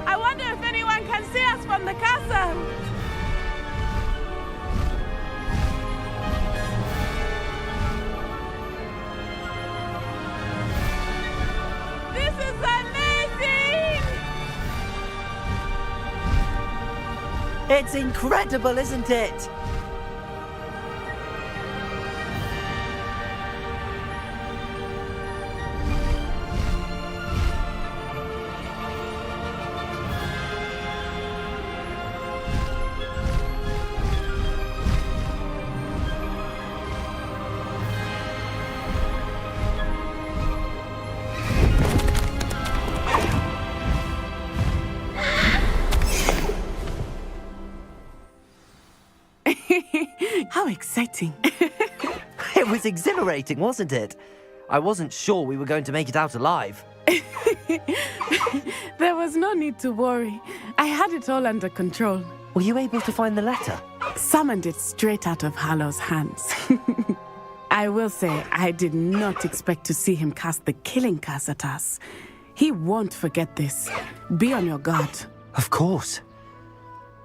I wonder if anyone can see us from the castle. This is amazing! It's incredible, isn't it? How exciting. It was exhilarating, wasn't it? I wasn't sure we were going to make it out alive. There was no need to worry. I had it all under control. Were you able to find the letter? Summoned it straight out of Harlow's hands. I will say, I did not expect to see him cast the killing curse at us. He won't forget this. Be on your guard. Of course.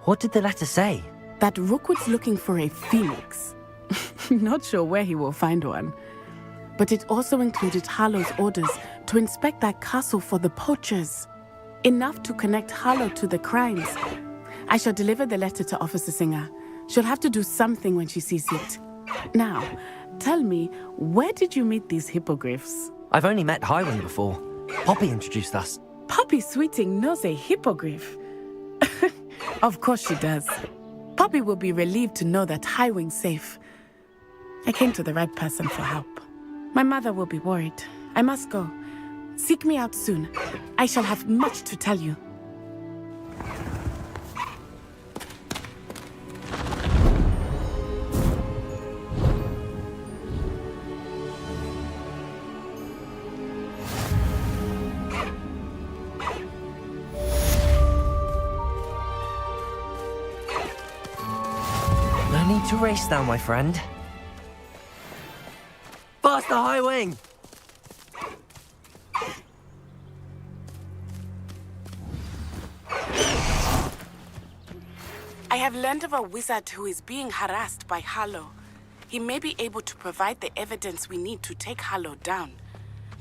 What did the letter say? That Rookwood's looking for a phoenix. Not sure where he will find one. But it also included Harlow's orders to inspect that castle for the poachers. Enough to connect Harlow to the crimes. I shall deliver the letter to Officer Singer. She'll have to do something when she sees it. Now, tell me, where did you meet these hippogriffs? I've only met Highwing before. Poppy introduced us. Poppy Sweeting knows a hippogriff. Of course she does. Poppy will be relieved to know that Highwing's safe. I came to the right person for help. My mother will be worried. I must go. Seek me out soon. I shall have much to tell you. No need to race now, my friend. Faster, Highwing! I have learned of a wizard who is being harassed by Harlow. He may be able to provide the evidence we need to take Harlow down.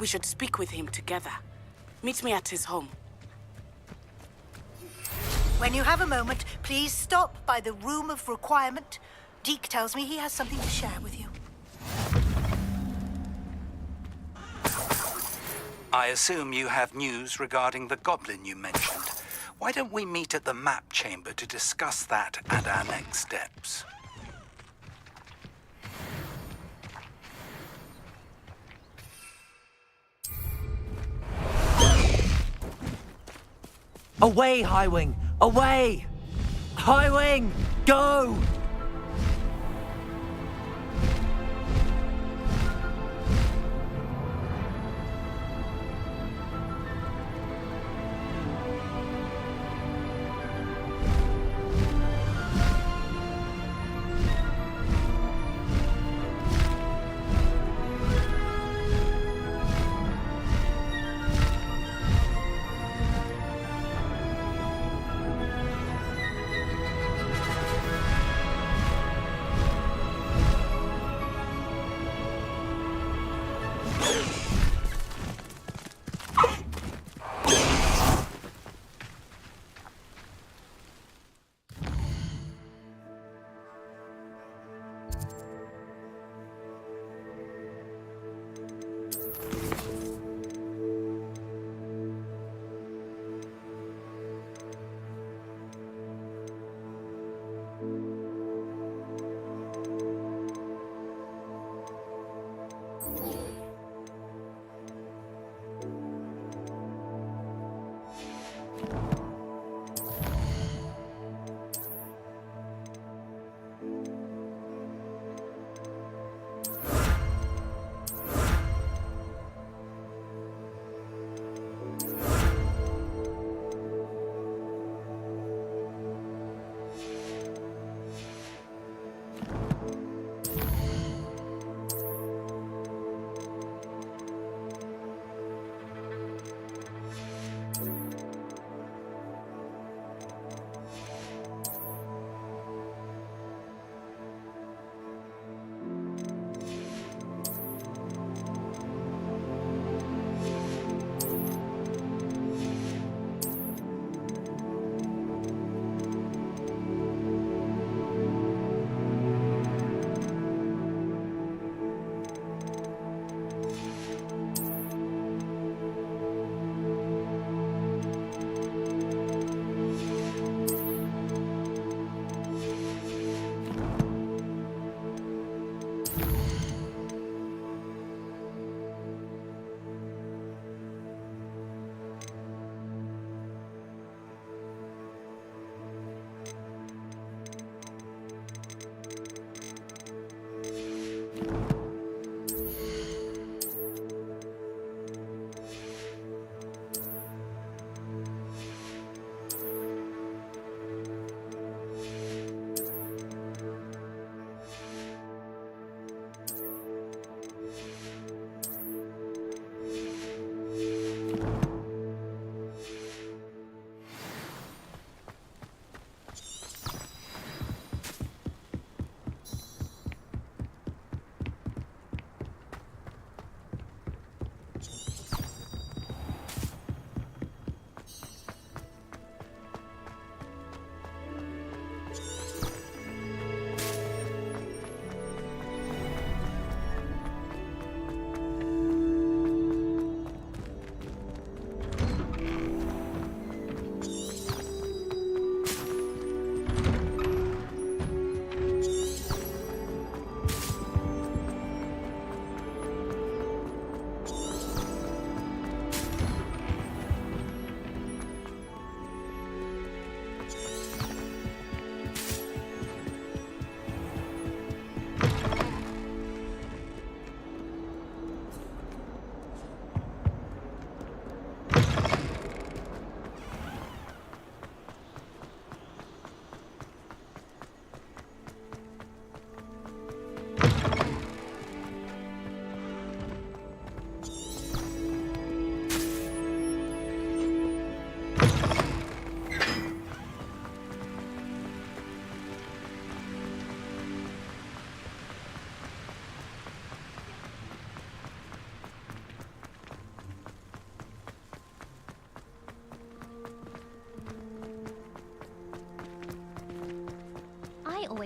We should speak with him together. Meet me at his home. When you have a moment, please stop by the Room of Requirement. Deke tells me he has something to share with you. I assume you have news regarding the goblin you mentioned. Why don't we meet at the map chamber to discuss that and our next steps? Away, Highwing! Away! Highwing, go!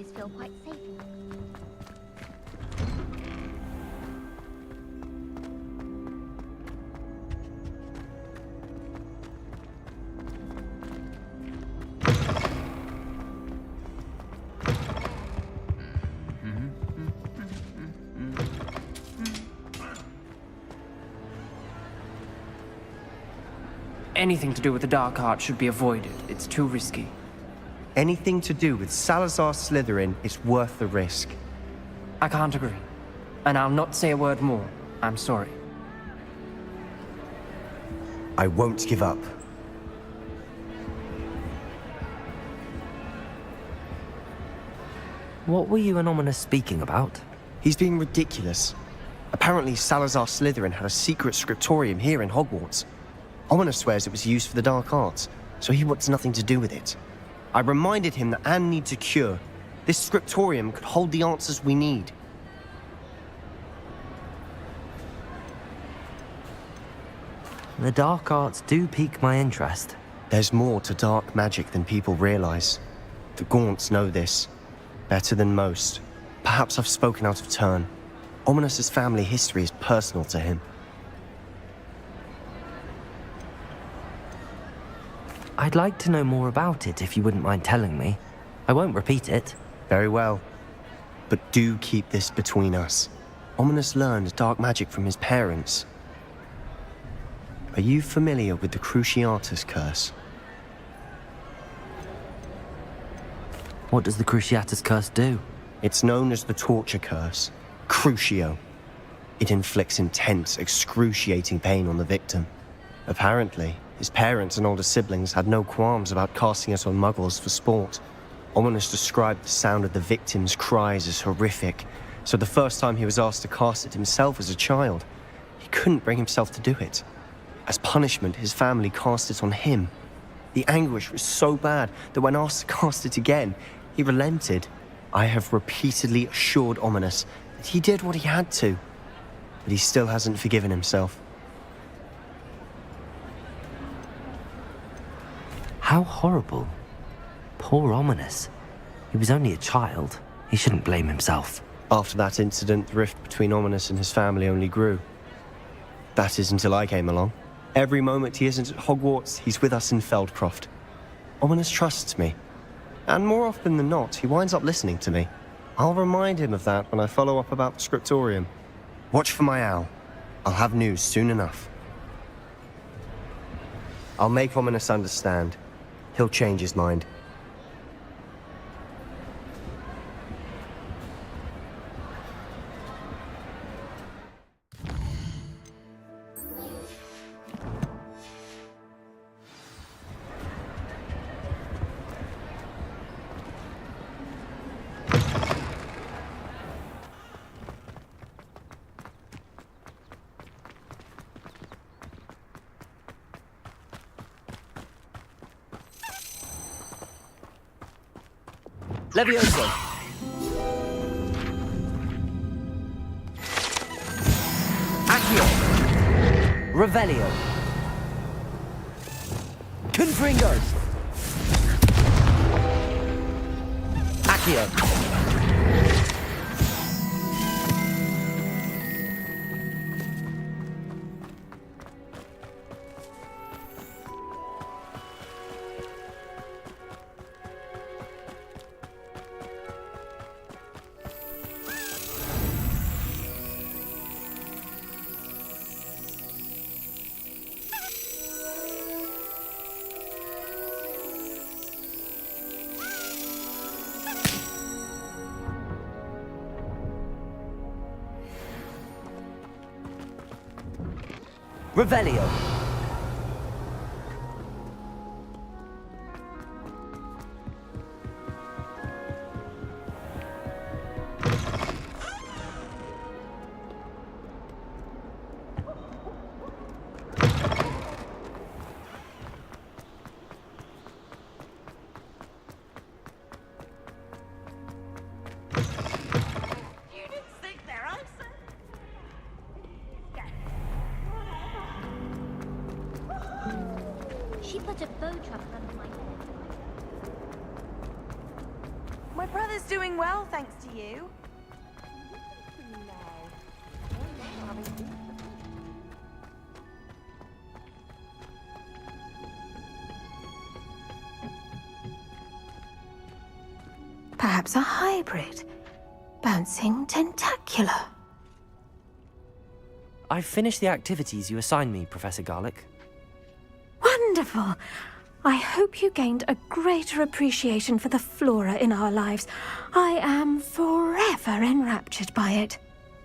always feel quite safe. Anything to do with the dark art should be avoided. It's too risky. Anything to do with Salazar Slytherin is worth the risk. I can't agree. And I'll not say a word more. I'm sorry. I won't give up. What were you and Ominous speaking about? He's being ridiculous. Apparently Salazar Slytherin had a secret scriptorium here in Hogwarts. Ominous swears it was used for the dark arts, so he wants nothing to do with it. I reminded him that Anne needs a cure. This scriptorium could hold the answers we need. The dark arts do pique my interest. There's more to dark magic than people realize. The Gaunts know this. Better than most. Perhaps I've spoken out of turn. Ominous's family history is personal to him. I'd like to know more about it if you wouldn't mind telling me. I won't repeat it. Very well. But do keep this between us. Ominous learned dark magic from his parents. Are you familiar with the Cruciatus Curse? What does the Cruciatus Curse do? It's known as the Torture Curse. Crucio. It inflicts intense, excruciating pain on the victim. Apparently, his parents and older siblings had no qualms about casting it on muggles for sport. Ominous described the sound of the victim's cries as horrific, so the first time he was asked to cast it himself as a child, he couldn't bring himself to do it. As punishment, his family cast it on him. The anguish was so bad that when asked to cast it again, he relented. I have repeatedly assured Ominous that he did what he had to, but he still hasn't forgiven himself. How horrible. Poor Ominous. He was only a child. He shouldn't blame himself. After that incident, the rift between Ominous and his family only grew. That is until I came along. Every moment he isn't at Hogwarts, he's with us in Feldcroft. Ominous trusts me. And more often than not, he winds up listening to me. I'll remind him of that when I follow up about the scriptorium. Watch for my owl. I'll have news soon enough. I'll make Ominous understand. He'll change his mind. Levioso! Accio! Revelio! Confringo! Accio! Revelio. She put a bow trap under my head. My brother's doing well, thanks to you. Perhaps a hybrid. Bouncing tentacular. I've finished the activities you assigned me, Professor Garlick. Wonderful! I hope you gained a greater appreciation for the flora in our lives. I am forever enraptured by it.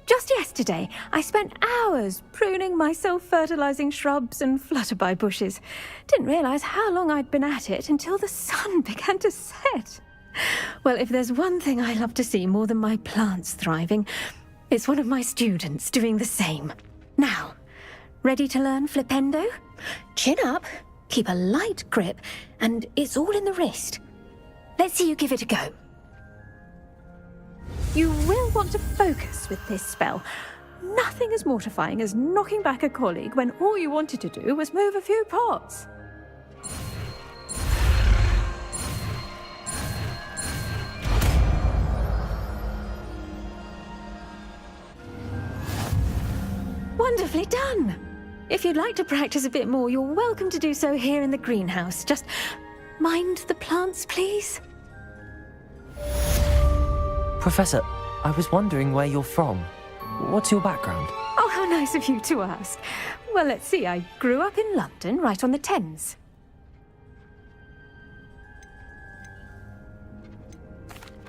Just yesterday, I spent hours pruning my self-fertilizing shrubs and flutterby bushes. Didn't realize how long I'd been at it until the sun began to set. Well, if there's one thing I love to see more than my plants thriving, it's one of my students doing the same. Now, ready to learn flipendo? Chin up, keep a light grip, and it's all in the wrist. Let's see you give it a go. You will want to focus with this spell. Nothing as mortifying as knocking back a colleague when all you wanted to do was move a few pots. Wonderfully done! If you'd like to practice a bit more, you're welcome to do so here in the greenhouse. Just mind the plants, please. Professor, I was wondering where you're from. What's your background? Oh, how nice of you to ask. Well, let's see. I grew up in London, right on the Thames.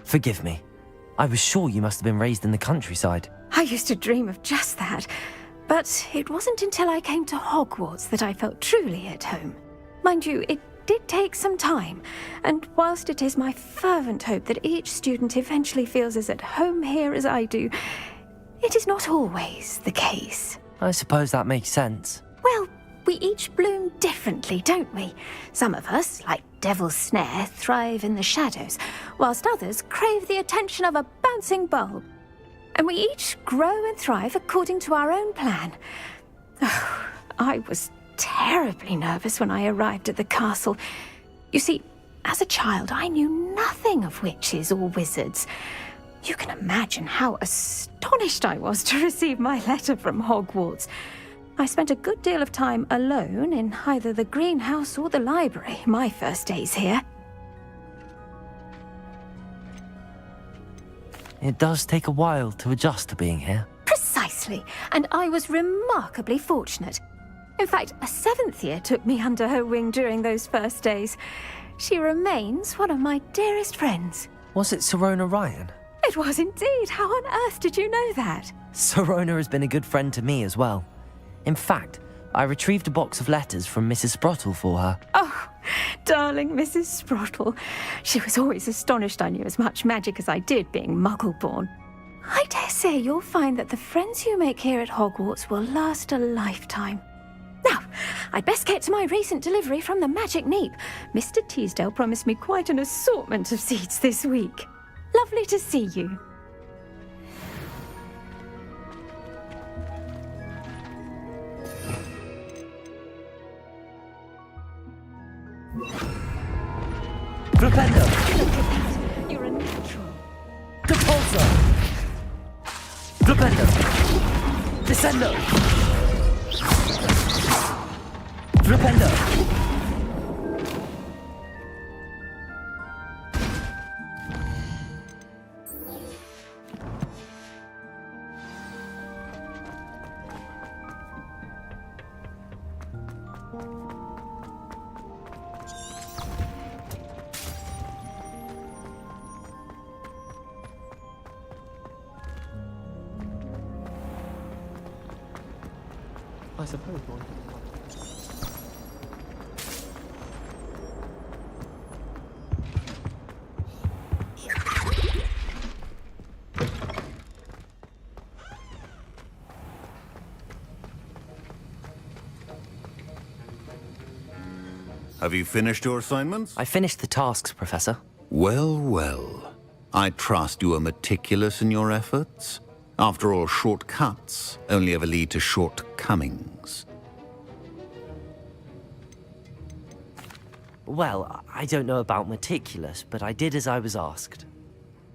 Forgive me. I was sure you must have been raised in the countryside. I used to dream of just that. But it wasn't until I came to Hogwarts that I felt truly at home. Mind you, it did take some time, and whilst it is my fervent hope that each student eventually feels as at home here as I do, it is not always the case. I suppose that makes sense. Well, we each bloom differently, don't we? Some of us, like Devil's Snare, thrive in the shadows, whilst others crave the attention of a bouncing bulb. And we each grow and thrive according to our own plan. Oh, I was terribly nervous when I arrived at the castle. You see, as a child, I knew nothing of witches or wizards. You can imagine how astonished I was to receive my letter from Hogwarts. I spent a good deal of time alone in either the greenhouse or the library my first days here. It does take a while to adjust to being here. Precisely, and I was remarkably fortunate. In fact, a 7th year took me under her wing during those first days. She remains one of my dearest friends. Was it Serona Ryan? It was indeed. How on earth did you know that? Serona has been a good friend to me as well. In fact, I retrieved a box of letters from Mrs. Sprottle for her. Oh, darling Mrs. Sprottle. She was always astonished I knew as much magic as I did, being Muggle-born. I dare say you'll find that the friends you make here at Hogwarts will last a lifetime. Now, I'd best get to my recent delivery from the Magic Neep. Mr. Teasdale promised me quite an assortment of seeds this week. Lovely to see you. Flipendo! Look at that. You're a natural. Depulso! Flipendo! Descendo! Flipendo! I suppose one. Have you finished your assignments? I finished the tasks, Professor. Well, well. I trust you are meticulous in your efforts. After all, shortcuts only ever lead to shortcomings. Well, I don't know about meticulous, but I did as I was asked.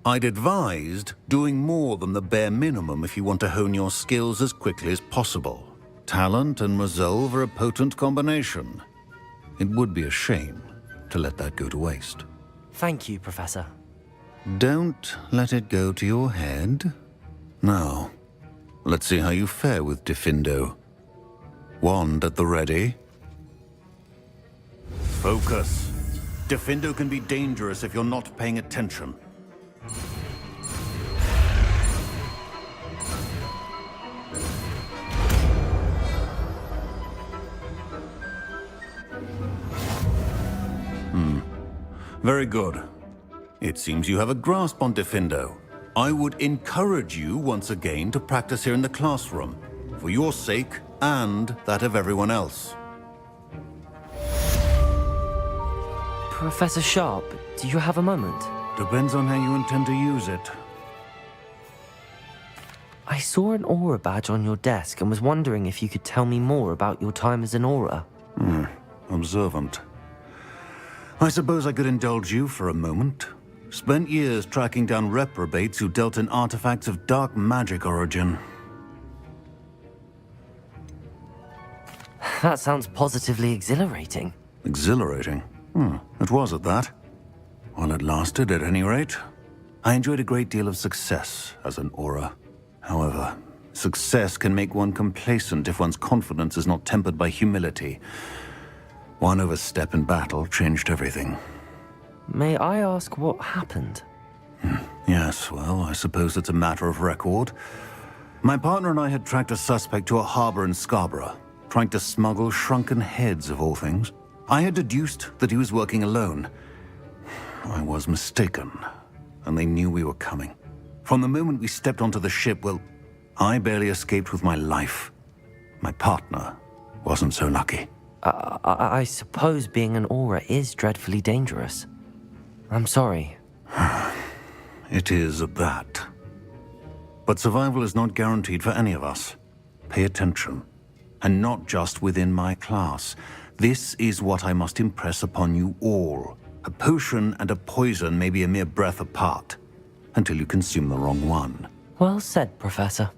I'd advised doing more than the bare minimum if you want to hone your skills as quickly as possible. Talent and resolve are a potent combination. It would be a shame to let that go to waste. Thank you, Professor. Don't let it go to your head. Now, let's see how you fare with Diffindo. Wand at the ready. Focus. Diffindo can be dangerous if you're not paying attention. Very good. It seems you have a grasp on Diffindo. I would encourage you once again to practice here in the classroom, for your sake and that of everyone else. Professor Sharp, do you have a moment? Depends on how you intend to use it. I saw an aura badge on your desk and was wondering if you could tell me more about your time as an aura. Observant. I suppose I could indulge you for a moment. Spent years tracking down reprobates who dealt in artifacts of dark magic origin. That sounds positively exhilarating. Exhilarating? It was at that. While it lasted, at any rate. I enjoyed a great deal of success as an aura. However, success can make one complacent if one's confidence is not tempered by humility. One overstep in battle changed everything. May I ask what happened? Yes, well, I suppose it's a matter of record. My partner and I had tracked a suspect to a harbor in Scarborough, trying to smuggle shrunken heads of all things. I had deduced that he was working alone. I was mistaken, and they knew we were coming. From the moment we stepped onto the ship, well, I barely escaped with my life. My partner wasn't so lucky. I suppose being an aura is dreadfully dangerous. I'm sorry. It is at that. But survival is not guaranteed for any of us. Pay attention. And not just within my class. This is what I must impress upon you all. A potion and a poison may be a mere breath apart, until you consume the wrong one. Well said, Professor.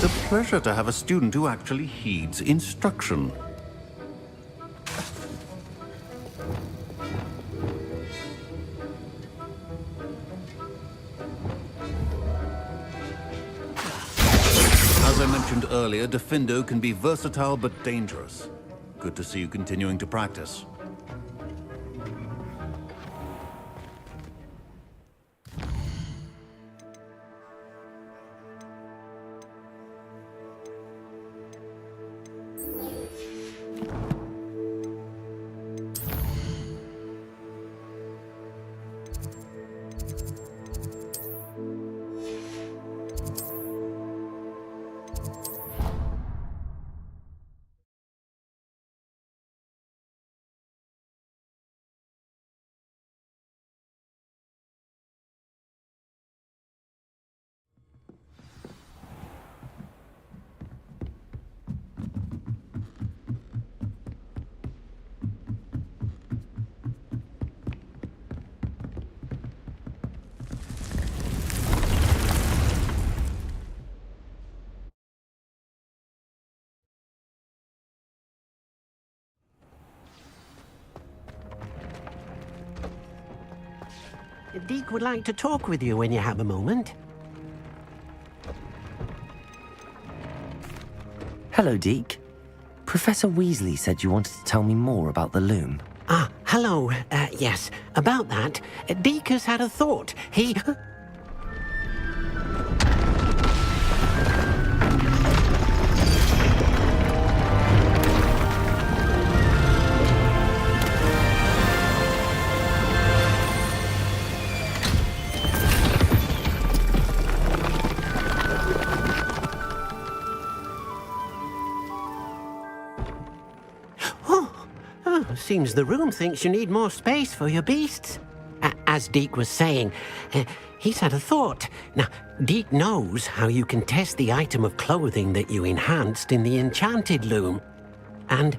It's a pleasure to have a student who actually heeds instruction. earlier, Defendo can be versatile but dangerous. Good to see you continuing to practice. Deke would like to talk with you when you have a moment. Hello, Deke. Professor Weasley said you wanted to tell me more about the loom. Ah, hello. Yes, about that. Deke has had a thought. He... Seems the room thinks you need more space for your beasts. As Deke was saying, he's had a thought. Now, Deke knows how you can test the item of clothing that you enhanced in the enchanted loom. And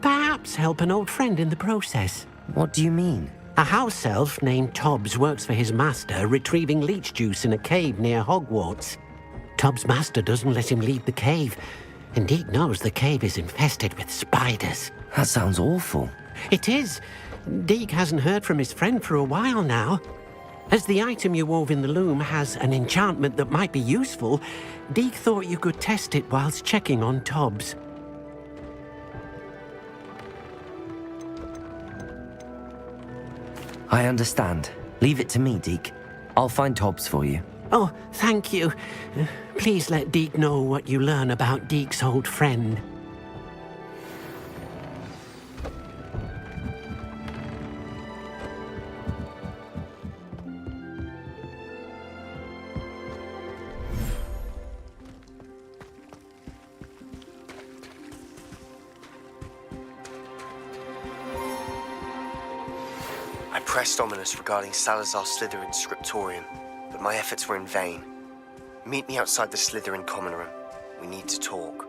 perhaps help an old friend in the process. What do you mean? A house elf named Tobbs works for his master, retrieving leech juice in a cave near Hogwarts. Tobbs' master doesn't let him leave the cave, and Deke knows the cave is infested with spiders. That sounds awful. It is. Deke hasn't heard from his friend for a while now. As the item you wove in the loom has an enchantment that might be useful, Deke thought you could test it whilst checking on Tobbs. I understand. Leave it to me, Deke. I'll find Tobbs for you. Oh, thank you. Please let Deke know what you learn about Deke's old friend. I pressed Ominous regarding Salazar Slytherin's scriptorium, but my efforts were in vain. Meet me outside the Slytherin common room. We need to talk.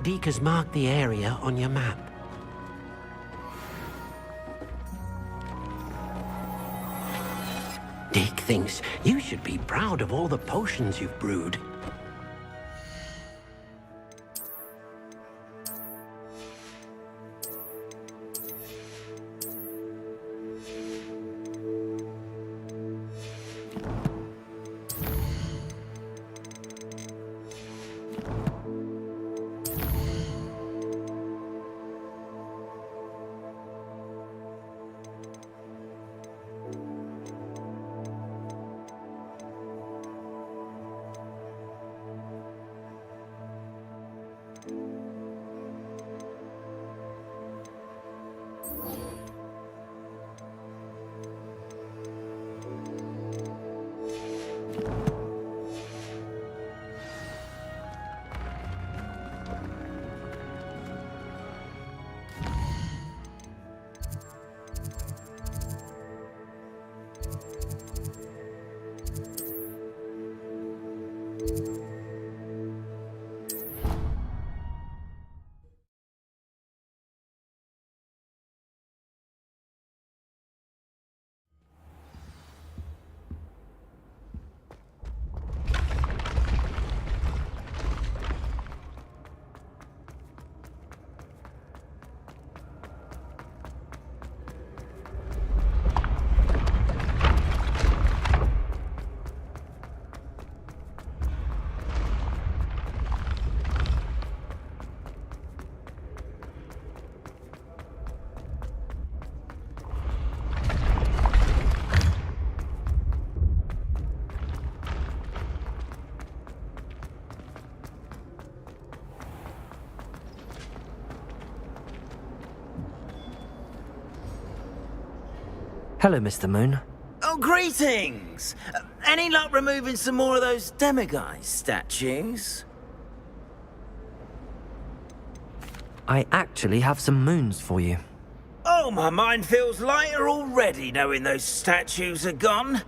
Deke has marked the area on your map. Deke thinks you should be proud of all the potions you've brewed. Hello, Mr. Moon. Oh, greetings! Any luck removing some more of those demiguise statues? I actually have some moons for you. Oh, my mind feels lighter already knowing those statues are gone.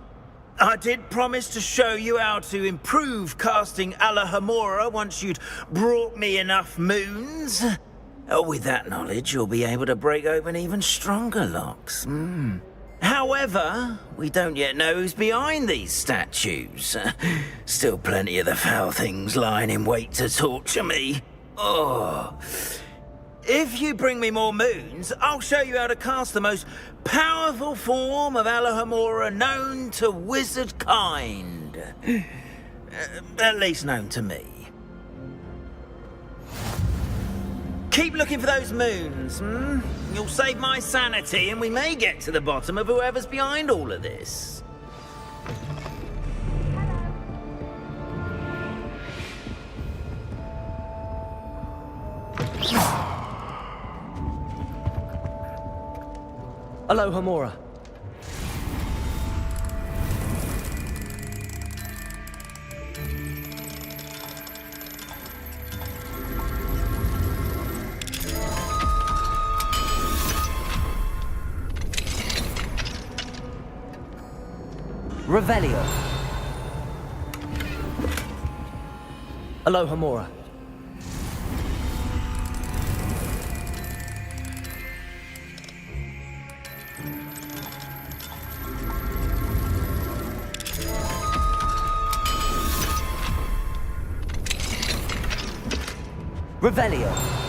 I did promise to show you how to improve casting Alohomora once you'd brought me enough moons. With that knowledge, you'll be able to break open even stronger locks. However, we don't yet know who's behind these statues. Still plenty of the foul things lying in wait to torture me. Oh. If you bring me more moons, I'll show you how to cast the most powerful form of Alohomora known to wizard kind. At least known to me. Keep looking for those moons, You'll save my sanity and we may get to the bottom of whoever's behind all of this. Alohomora. Revelio. Alohomora. Revelio.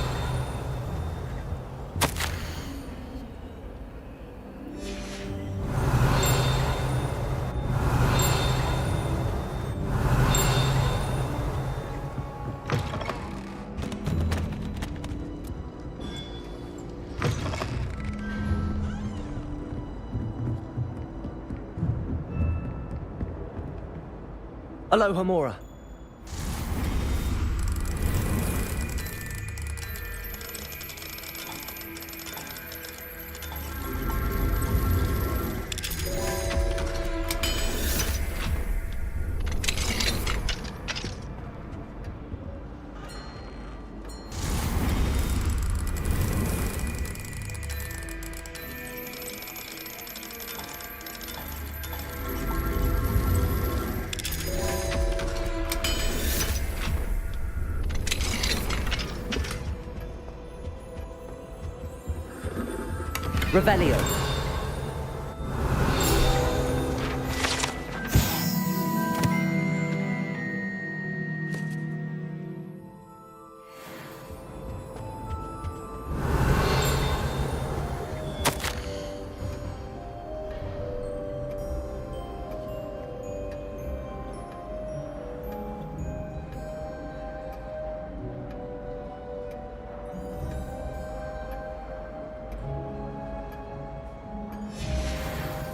Alohomora.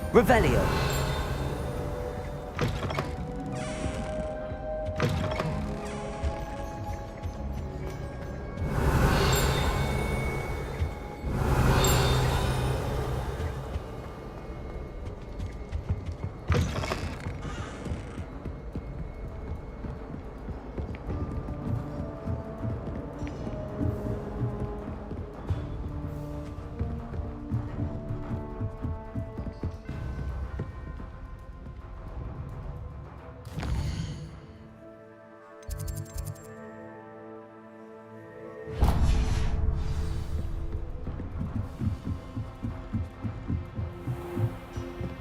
Revelio. Revelio.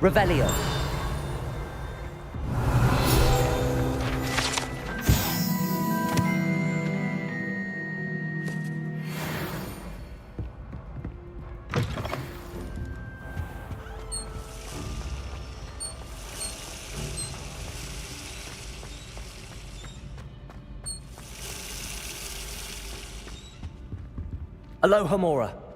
Revelio. Alohomora.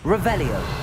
Revelio.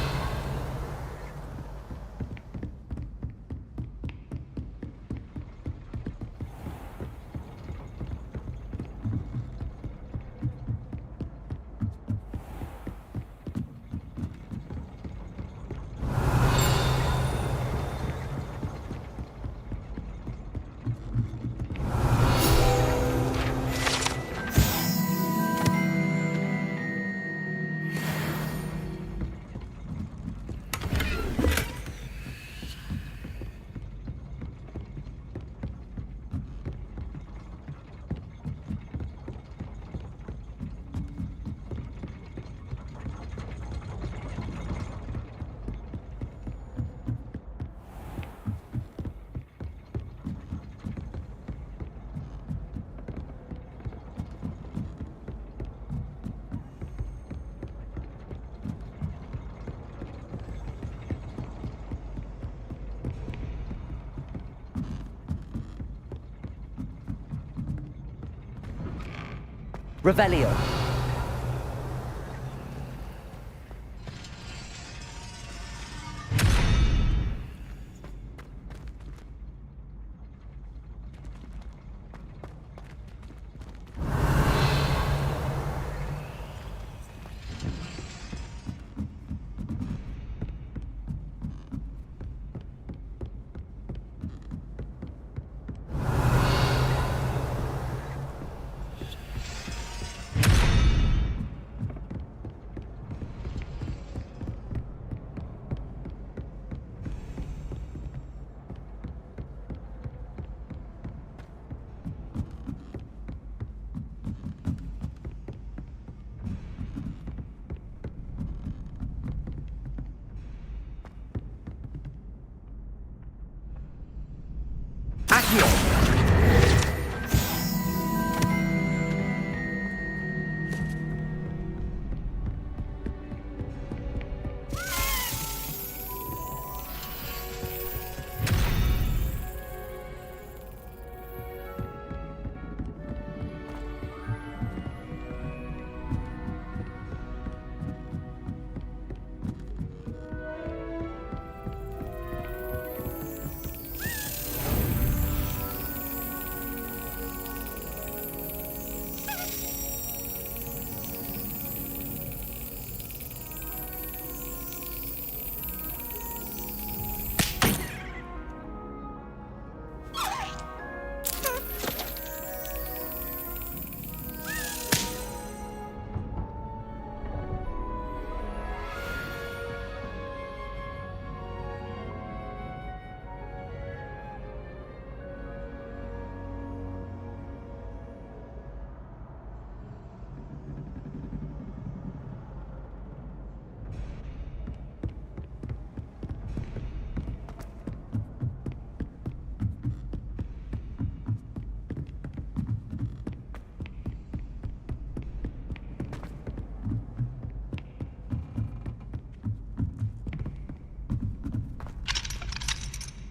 Revelio.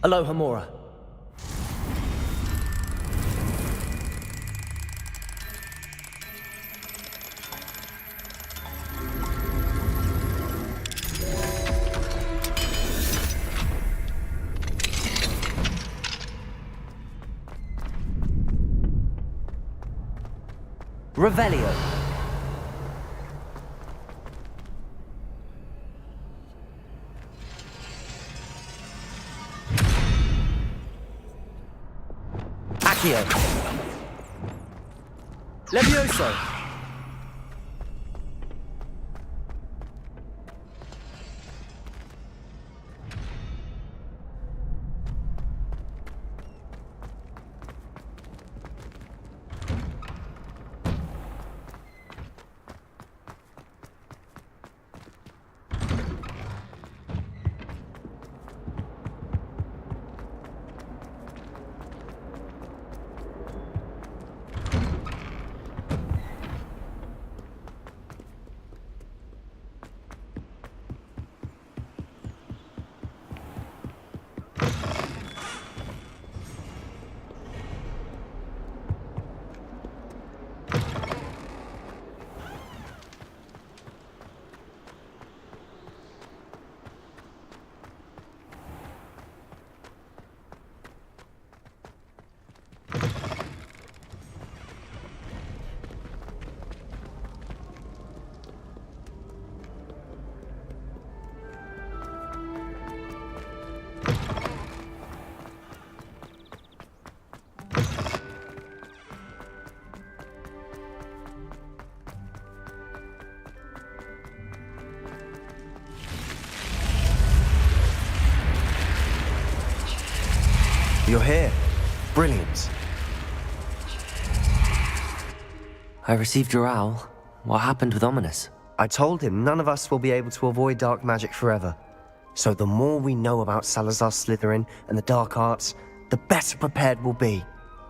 Aloha Mora. Revelio. Accio. Levioso. You're here. Brilliant. I received your owl. What happened with Ominous? I told him none of us will be able to avoid dark magic forever. So the more we know about Salazar Slytherin and the dark arts, the better prepared we'll be.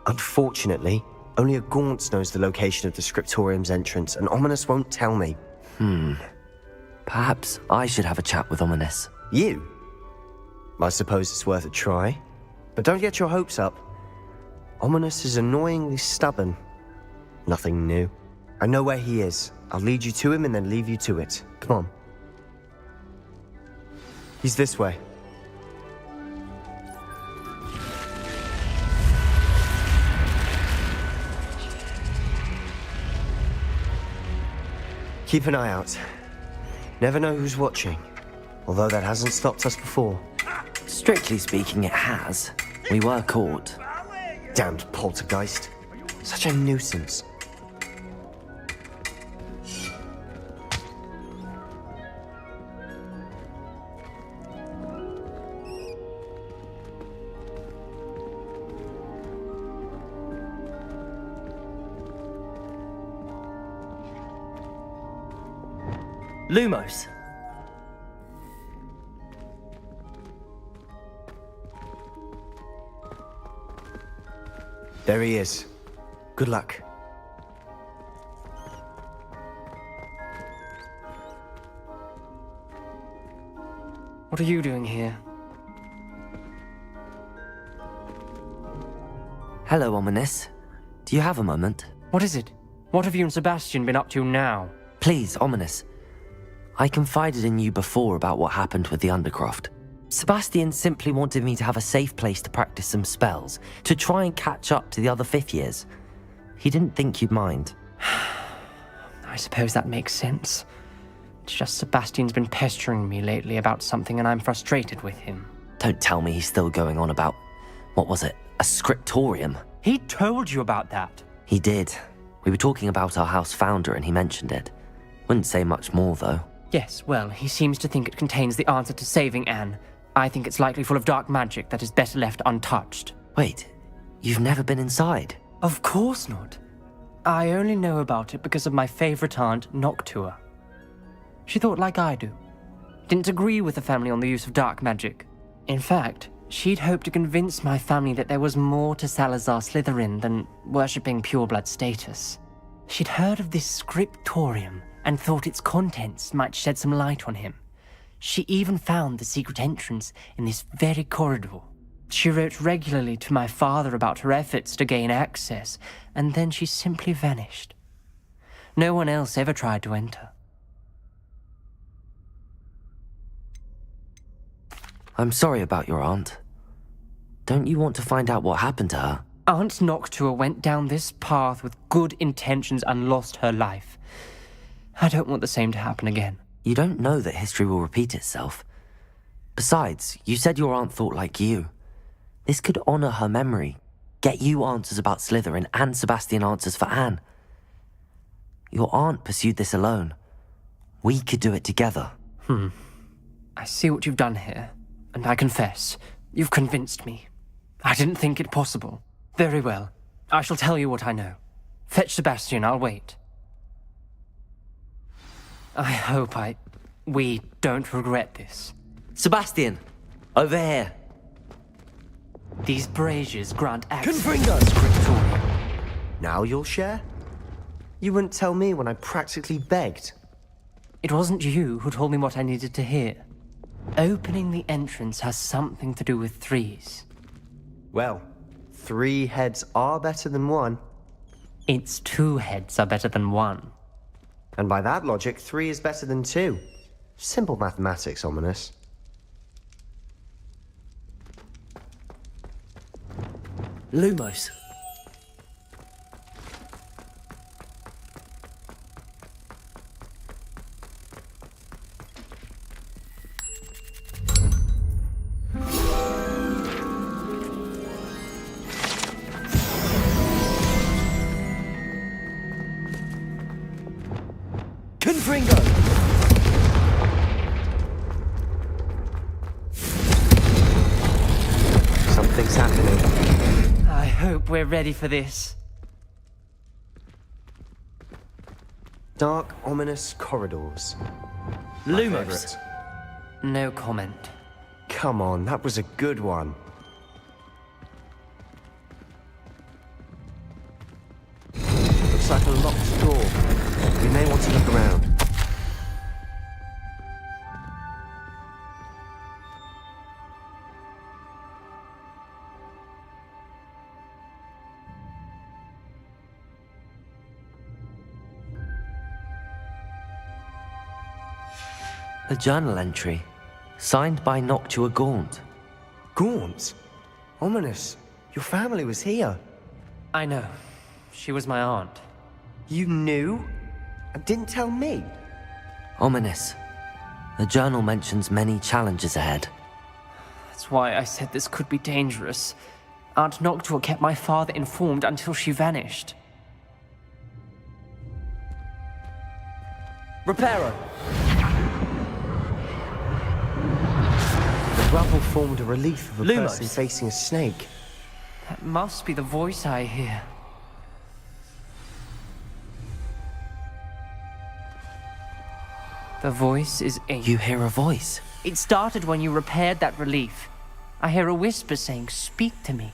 Unfortunately, only a Gaunt knows the location of the Scriptorium's entrance, and Ominous won't tell me. Perhaps I should have a chat with Ominous. You? I suppose it's worth a try. But don't get your hopes up. Ominous is annoyingly stubborn. Nothing new. I know where he is. I'll lead you to him and then leave you to it. Come on. He's this way. Keep an eye out. Never know who's watching. Although that hasn't stopped us before. Strictly speaking, it has. We were caught. Damned poltergeist. Such a nuisance. Lumos. There he is. Good luck. What are you doing here? Hello, Ominous. Do you have a moment? What is it? What have you and Sebastian been up to now? Please, Ominous. I confided in you before about what happened with the Undercroft. Sebastian simply wanted me to have a safe place to practice some spells, to try and catch up to the other fifth years. He didn't think you'd mind. I suppose that makes sense. It's just Sebastian's been pestering me lately about something and I'm frustrated with him. Don't tell me he's still going on about, what was it, a scriptorium? He told you about that. He did. We were talking about our house founder and he mentioned it. Wouldn't say much more, though. Yes, well, he seems to think it contains the answer to saving Anne. I think it's likely full of dark magic that is better left untouched. Wait, you've never been inside? Of course not. I only know about it because of my favorite aunt, Noctua. She thought like I do. Didn't agree with the family on the use of dark magic. In fact, she'd hoped to convince my family that there was more to Salazar Slytherin than worshipping pureblood status. She'd heard of this scriptorium and thought its contents might shed some light on him. She even found the secret entrance in this very corridor. She wrote regularly to my father about her efforts to gain access, and then she simply vanished. No one else ever tried to enter. I'm sorry about your aunt. Don't you want to find out what happened to her? Aunt Noctua went down this path with good intentions and lost her life. I don't want the same to happen again. You don't know that history will repeat itself. Besides, you said your aunt thought like you. This could honor her memory, get you answers about Slytherin and Sebastian answers for Anne. Your aunt pursued this alone. We could do it together. I see what you've done here, and I confess, you've convinced me. I didn't think it possible. Very well. I shall tell you what I know. Fetch Sebastian, I'll wait. I hope we don't regret this. Sebastian! Over here! These braziers grant access Confringo! to Scriptorium. Now you'll share? You wouldn't tell me when I practically begged. It wasn't you who told me what I needed to hear. Opening the entrance has something to do with threes. Well, 3 heads are better than 1. It's 2 heads are better than 1. And by that logic, 3 is better than 2. Simple mathematics, Ominous. Lumos. Confringo! Something's happening. I hope we're ready for this. Dark, ominous corridors. Lumos. No comment. Come on, that was a good one. Looks like a locked door. We may want to look around. A journal entry, signed by Noctua Gaunt. Gaunt? Ominous. Your family was here. I know. She was my aunt. You knew? And didn't tell me? Ominous. The journal mentions many challenges ahead. That's why I said this could be dangerous. Aunt Noctua kept my father informed until she vanished. Reparo! The rubble formed a relief of a Lumos. person facing a snake. That must be the voice I hear. The voice is Ink. You hear a voice? It started when you repaired that relief. I hear a whisper saying, "Speak to me."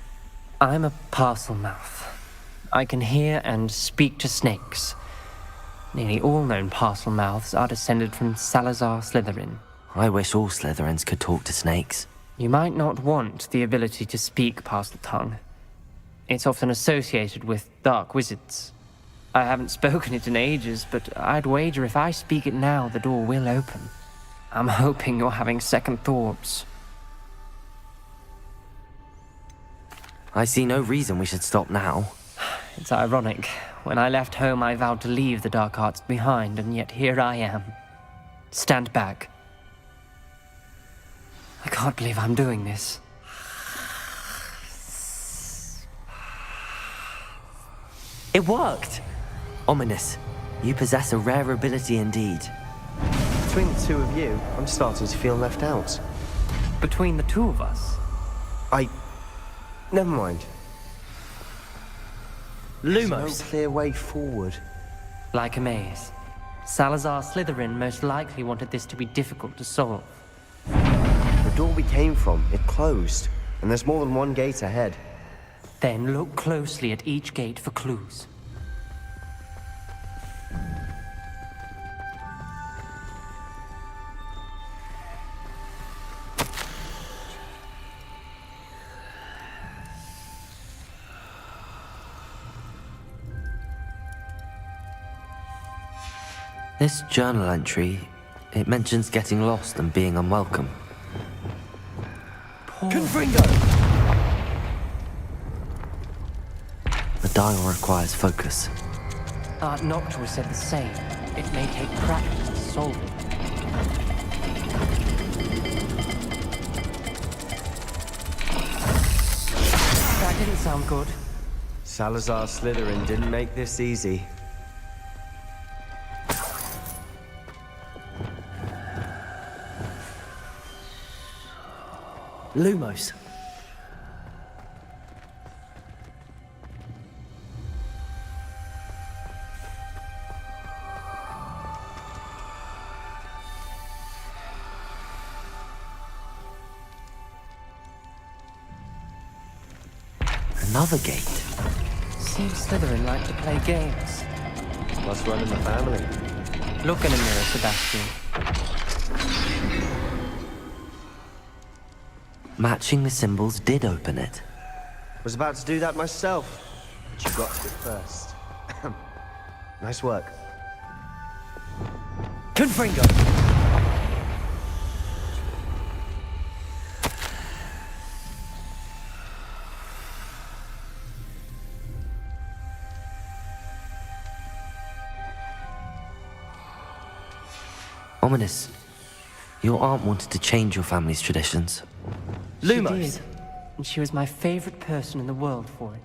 I'm a parcel mouth. I can hear and speak to snakes. Nearly all known parcel mouths are descended from Salazar Slytherin. I wish all Slytherins could talk to snakes. You might not want the ability to speak parcel tongue. It's often associated with dark wizards. I haven't spoken it in ages, but I'd wager if I speak it now, the door will open. I'm hoping you're having second thoughts. I see no reason we should stop now. It's ironic. When I left home, I vowed to leave the dark arts behind, and yet here I am. Stand back. I can't believe I'm doing this. It worked! Ominous. You possess a rare ability indeed. Between the two of you, I'm starting to feel left out. Between the two of us? Never mind. Lumos. There's no clear way forward. Like a maze. Salazar Slytherin most likely wanted this to be difficult to solve. The door we came from, it closed. And there's more than one gate ahead. Then look closely at each gate for clues. This journal entry, it mentions getting lost and being unwelcome. Confringo! The dial requires focus. Aunt Noctua said the same. It may take practice to solve it. That didn't sound good. Salazar Slytherin didn't make this easy. Lumos. Another gate. Seems Slytherin like to play games. Must run in the family. Look in a mirror, Sebastian. Matching the symbols did open it. Was about to do that myself, but you got to it first. Nice work. Confringo! Ominous. Your aunt wanted to change your family's traditions. Lumos. She did, and she was my favorite person in the world for it.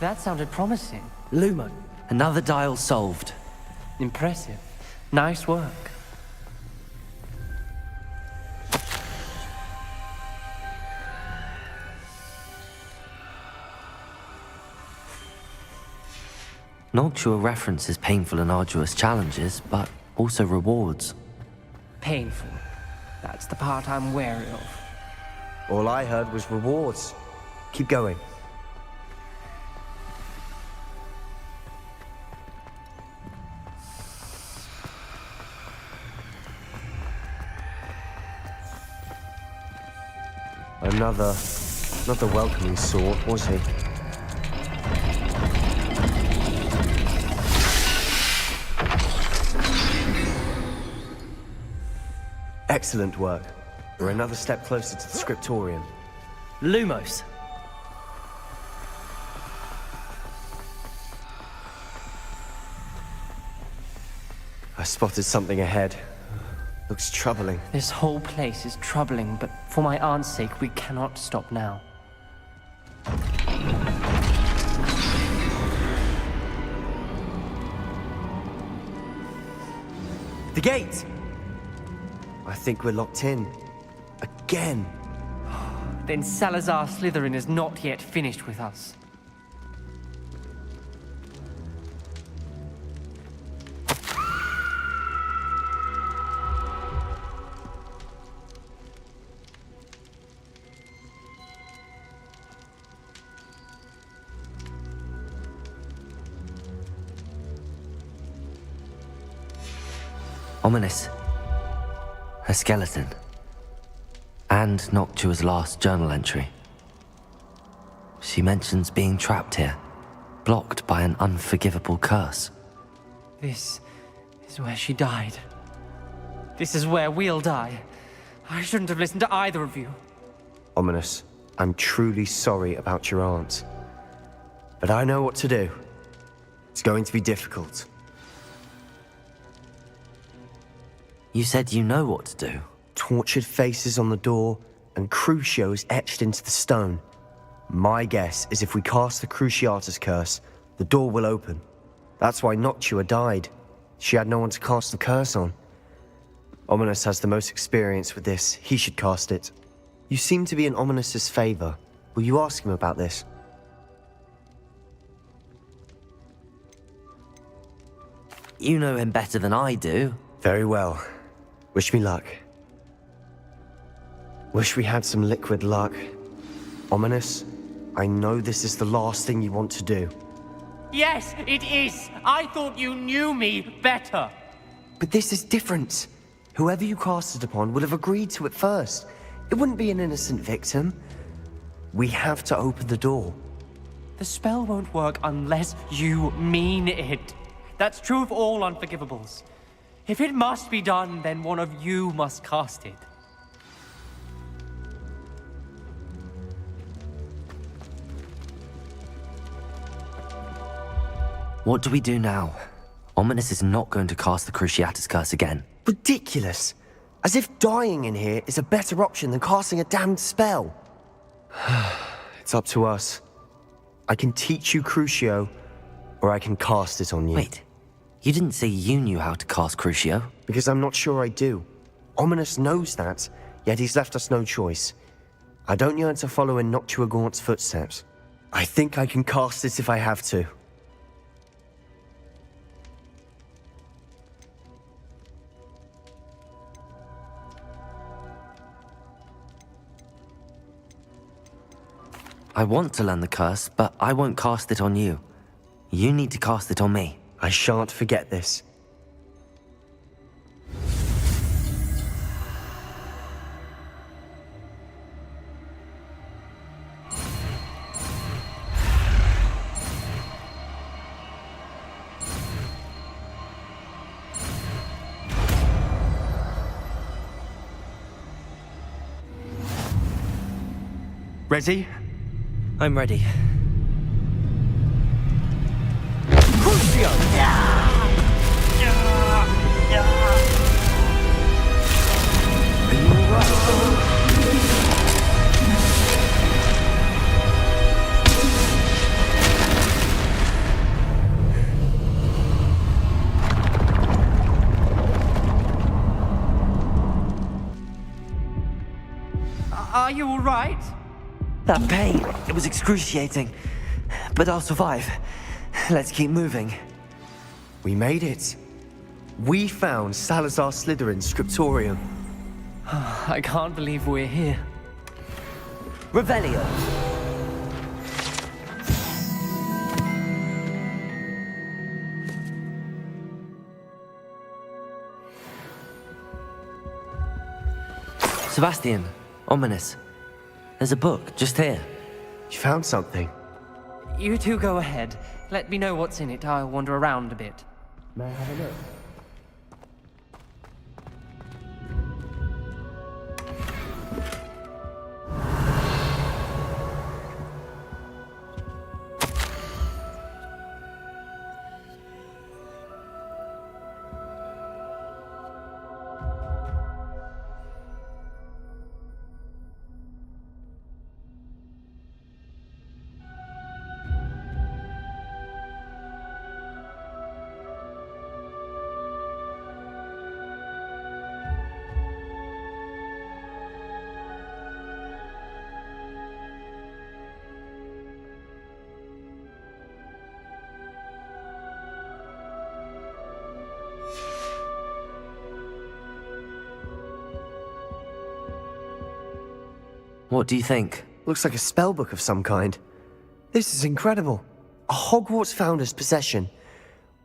That sounded promising. Lumo. Another dial solved. Impressive. Nice work. Noctua references painful and arduous challenges, but also rewards. Painful. That's the part I'm wary of. All I heard was rewards. Keep going. Not the welcoming sort, was he? Excellent work. We're another step closer to the scriptorium. Lumos. I spotted something ahead. Looks troubling. This whole place is troubling, but for my aunt's sake, we cannot stop now. The gate! I think we're locked in. Again. Then Salazar Slytherin is not yet finished with us. Ominous. A skeleton. And Noctua's last journal entry. She mentions being trapped here, blocked by an unforgivable curse. This is where she died. This is where we'll die. I shouldn't have listened to either of you. Ominous, I'm truly sorry about your aunt. But I know what to do. It's going to be difficult. You said you know what to do. Tortured faces on the door and Crucios etched into the stone. My guess is if we cast the Cruciatus curse, the door will open. That's why Noctua died. She had no one to cast the curse on. Ominous has the most experience with this. He should cast it. You seem to be in Ominous's favor. Will you ask him about this? You know him better than I do. Very well. Wish me luck. Wish we had some liquid luck. Ominous, I know this is the last thing you want to do. Yes, it is. I thought you knew me better. But this is different. Whoever you cast it upon would have agreed to it first. It wouldn't be an innocent victim. We have to open the door. The spell won't work unless you mean it. That's true of all unforgivables. If it must be done, then one of you must cast it. What do we do now? Ominous is not going to cast the Cruciatus curse again. Ridiculous! As if dying in here is a better option than casting a damned spell. It's up to us. I can teach you Crucio, or I can cast it on you. Wait, you didn't say you knew how to cast Crucio? Because I'm not sure I do. Ominous knows that, yet he's left us no choice. I don't yearn to follow in Noctua Gaunt's footsteps. I think I can cast it if I have to. I want to learn the curse, but I won't cast it on you. You need to cast it on me. I shan't forget this. Ready? I'm ready. Crucio! right? That pain, it was excruciating. But I'll survive. Let's keep moving. We made it. We found Salazar Slytherin's scriptorium. I can't believe we're here. Revelio. Sebastian, ominous. There's a book just here. You found something? You two go ahead. Let me know what's in it. I'll wander around a bit. May I have a look? What do you think? Looks like a spellbook of some kind. This is incredible. A Hogwarts founder's possession.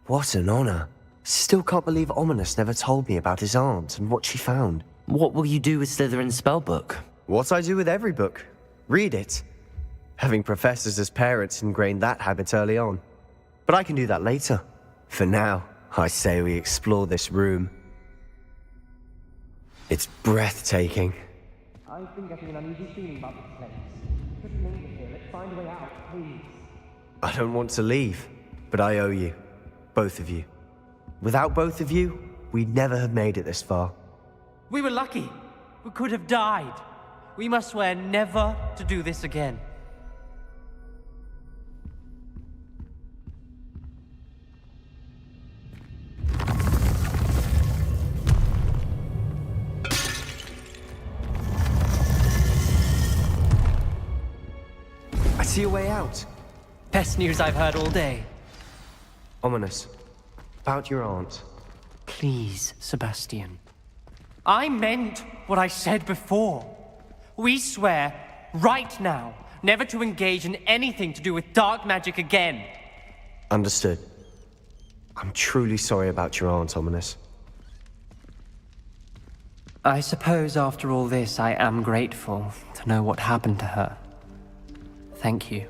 What an honor. Still can't believe Ominous never told me about his aunt and what she found. What will you do with Slytherin's spellbook? What I do with every book. Read it. Having professors as parents ingrained that habit early on. But I can do that later. For now, I say we explore this room. It's breathtaking. I've been getting an uneasy feeling about this place. Couldn't linger here. Let's find a way out, please. I don't want to leave, but I owe you. Both of you. Without both of you, we'd never have made it this far. We were lucky. We could have died. We must swear never to do this again. I see a way out. Best news I've heard all day. Ominous. About your aunt. Please, Sebastian. I meant what I said before. We swear, right now, never to engage in anything to do with dark magic again. Understood. I'm truly sorry about your aunt, Ominous. I suppose after all this, I am grateful to know what happened to her. Thank you.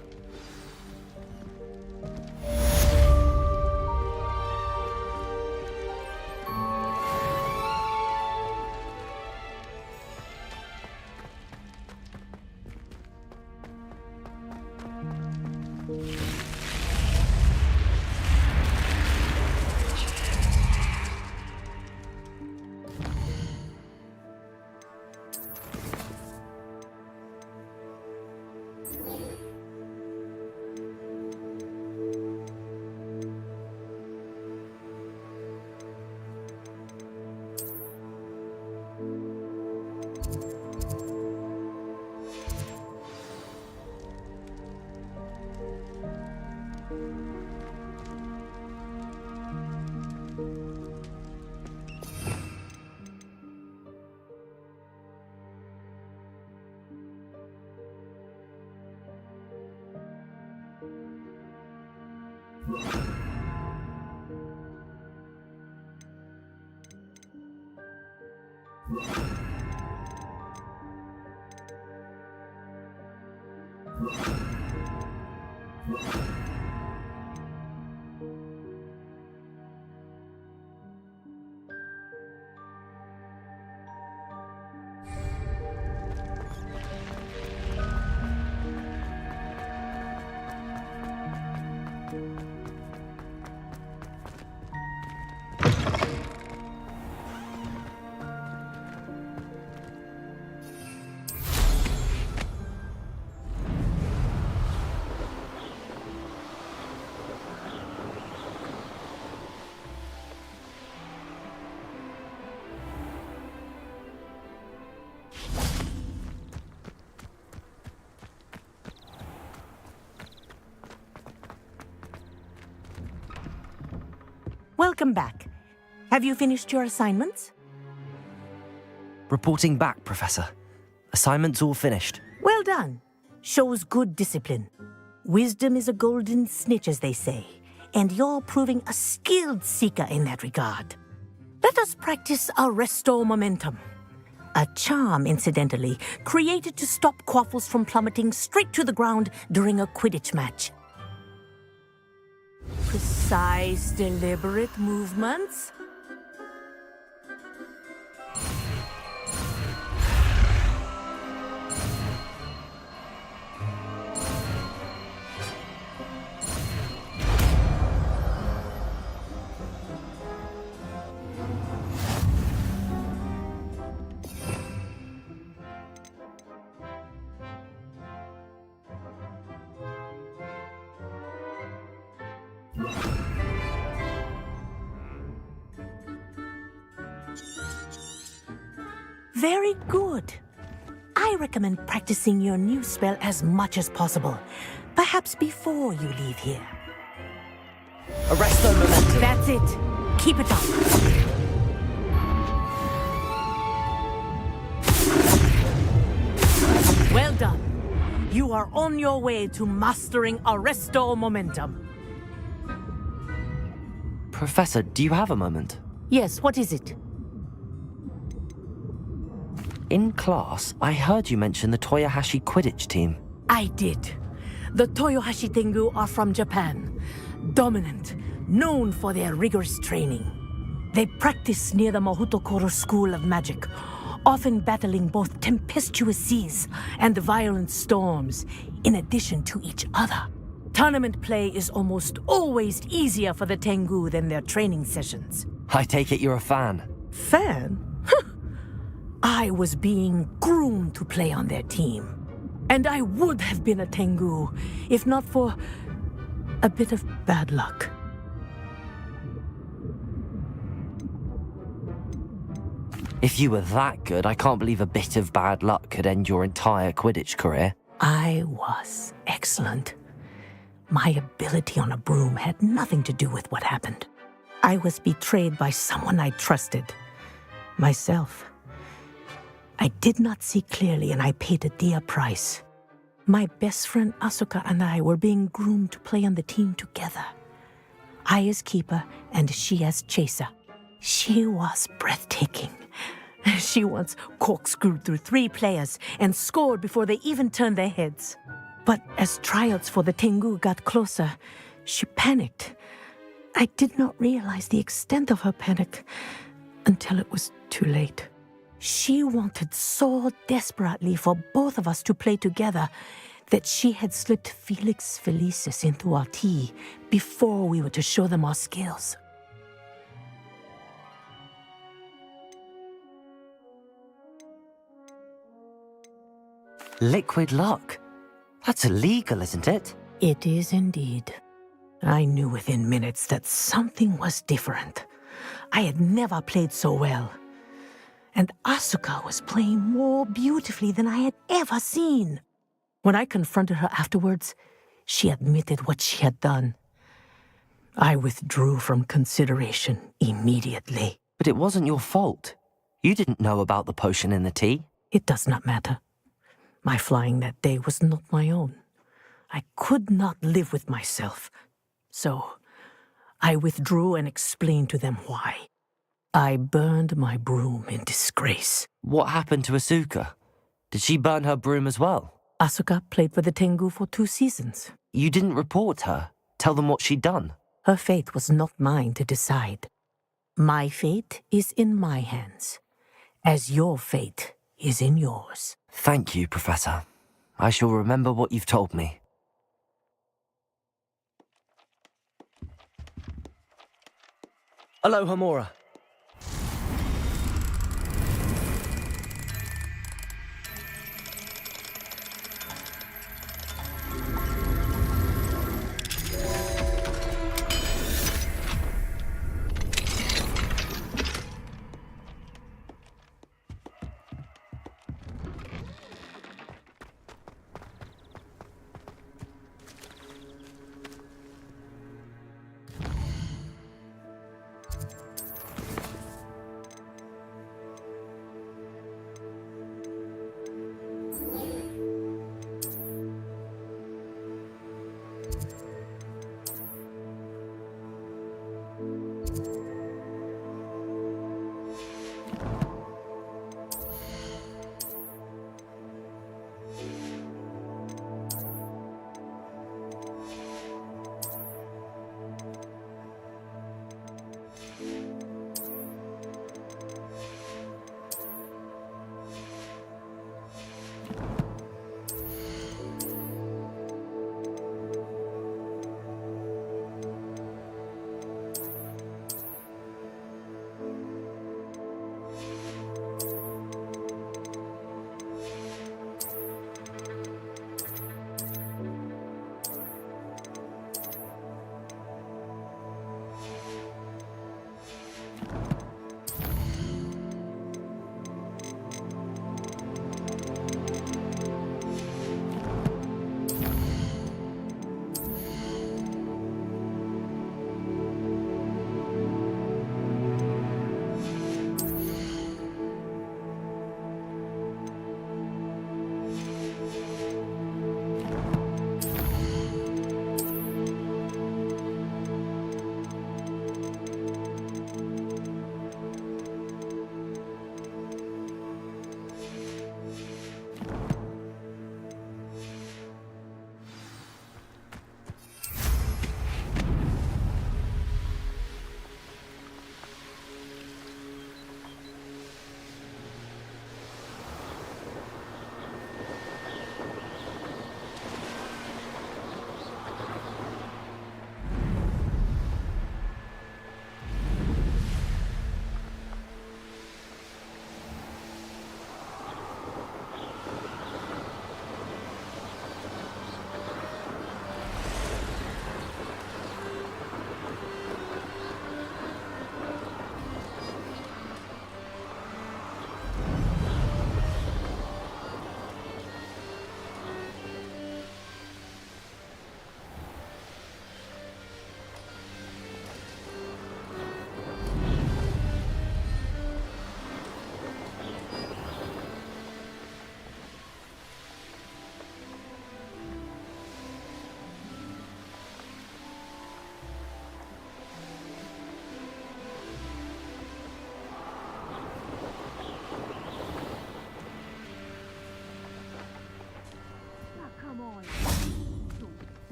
Welcome back. Have you finished your assignments? Reporting back, Professor. Assignment's all finished. Well done. Shows good discipline. Wisdom is a golden snitch, as they say, and you're proving a skilled seeker in that regard. Let us practice Arresto Momentum. A charm, incidentally, created to stop quaffles from plummeting straight to the ground during a Quidditch match. Precise, deliberate movements. Very good. I recommend practicing your new spell as much as possible. Perhaps before you leave here. Arresto Momentum. That's it. Keep it up. Well done. You are on your way to mastering Arresto Momentum. Professor, do you have a moment? Yes, what is it? In class, I heard you mention the Toyohashi Quidditch team. I did. The Toyohashi Tengu are from Japan. Dominant, known for their rigorous training. They practice near the Mahutokoro School of Magic, often battling both tempestuous seas and violent storms, in addition to each other. Tournament play is almost always easier for the Tengu than their training sessions. I take it you're a fan. Fan? I was being groomed to play on their team. And I would have been a Tengu, if not for a bit of bad luck. If you were that good, I can't believe a bit of bad luck could end your entire Quidditch career. I was excellent. My ability on a broom had nothing to do with what happened. I was betrayed by someone I trusted. Myself. I did not see clearly, and I paid a dear price. My best friend Asuka and I were being groomed to play on the team together. I as keeper, and she as chaser. She was breathtaking. She once corkscrewed through 3 players and scored before they even turned their heads. But as tryouts for the Tengu got closer, she panicked. I did not realize the extent of her panic until it was too late. She wanted so desperately for both of us to play together that she had slipped Felix Felicis into our tea before we were to show them our skills. Liquid luck? That's illegal, isn't it? It is indeed. I knew within minutes that something was different. I had never played so well. And Asuka was playing more beautifully than I had ever seen. When I confronted her afterwards, she admitted what she had done. I withdrew from consideration immediately. But it wasn't your fault. You didn't know about the potion in the tea. It does not matter. My flying that day was not my own. I could not live with myself. So, I withdrew and explained to them why. I burned my broom in disgrace. What happened to Asuka? Did she burn her broom as well? Asuka played for the Tengu for 2 seasons. You didn't report her? Tell them what she'd done? Her fate was not mine to decide. My fate is in my hands, as your fate is in yours. Thank you, Professor. I shall remember what you've told me. Aloha, Mora.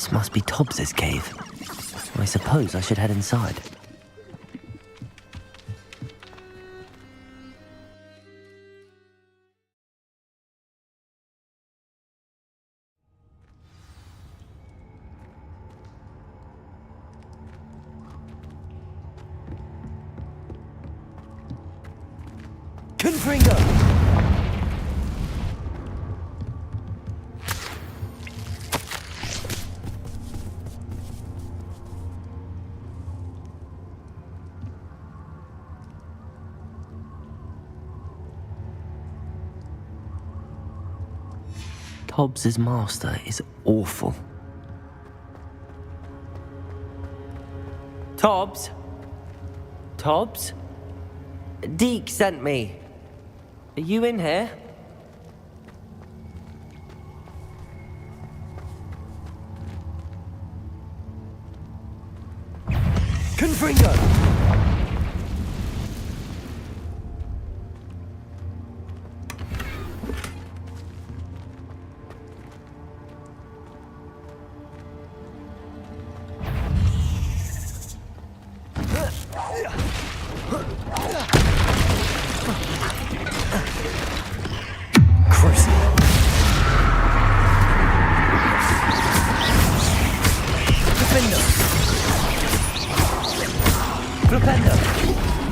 This must be Tobbs's cave. I suppose I should head inside. Confringo! Tobbs's master is awful. Tobbs? Tobbs? Deke sent me. Are you in here? Confringo!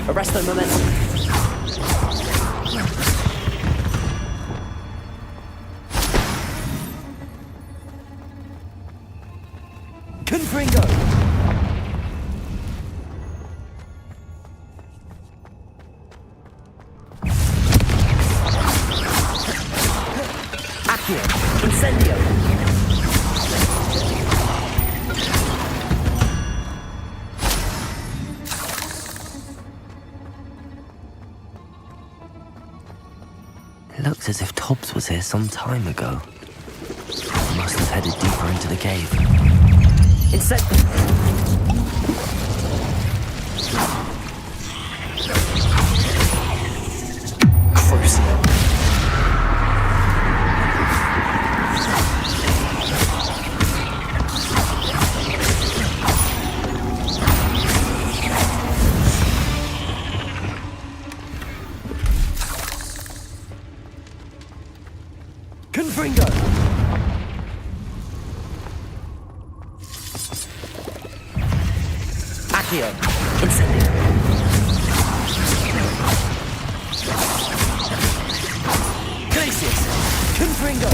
Arresto momentum. Confringo! Accio! Incendio! Looks as if Tobbs was here some time ago. Must have headed deeper into the cave. Crucial. Confringo! Accio! Incendio! Glacius! Confringo!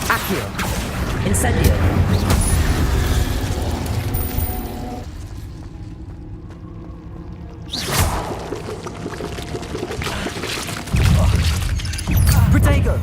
Accio! Incendio! Protego!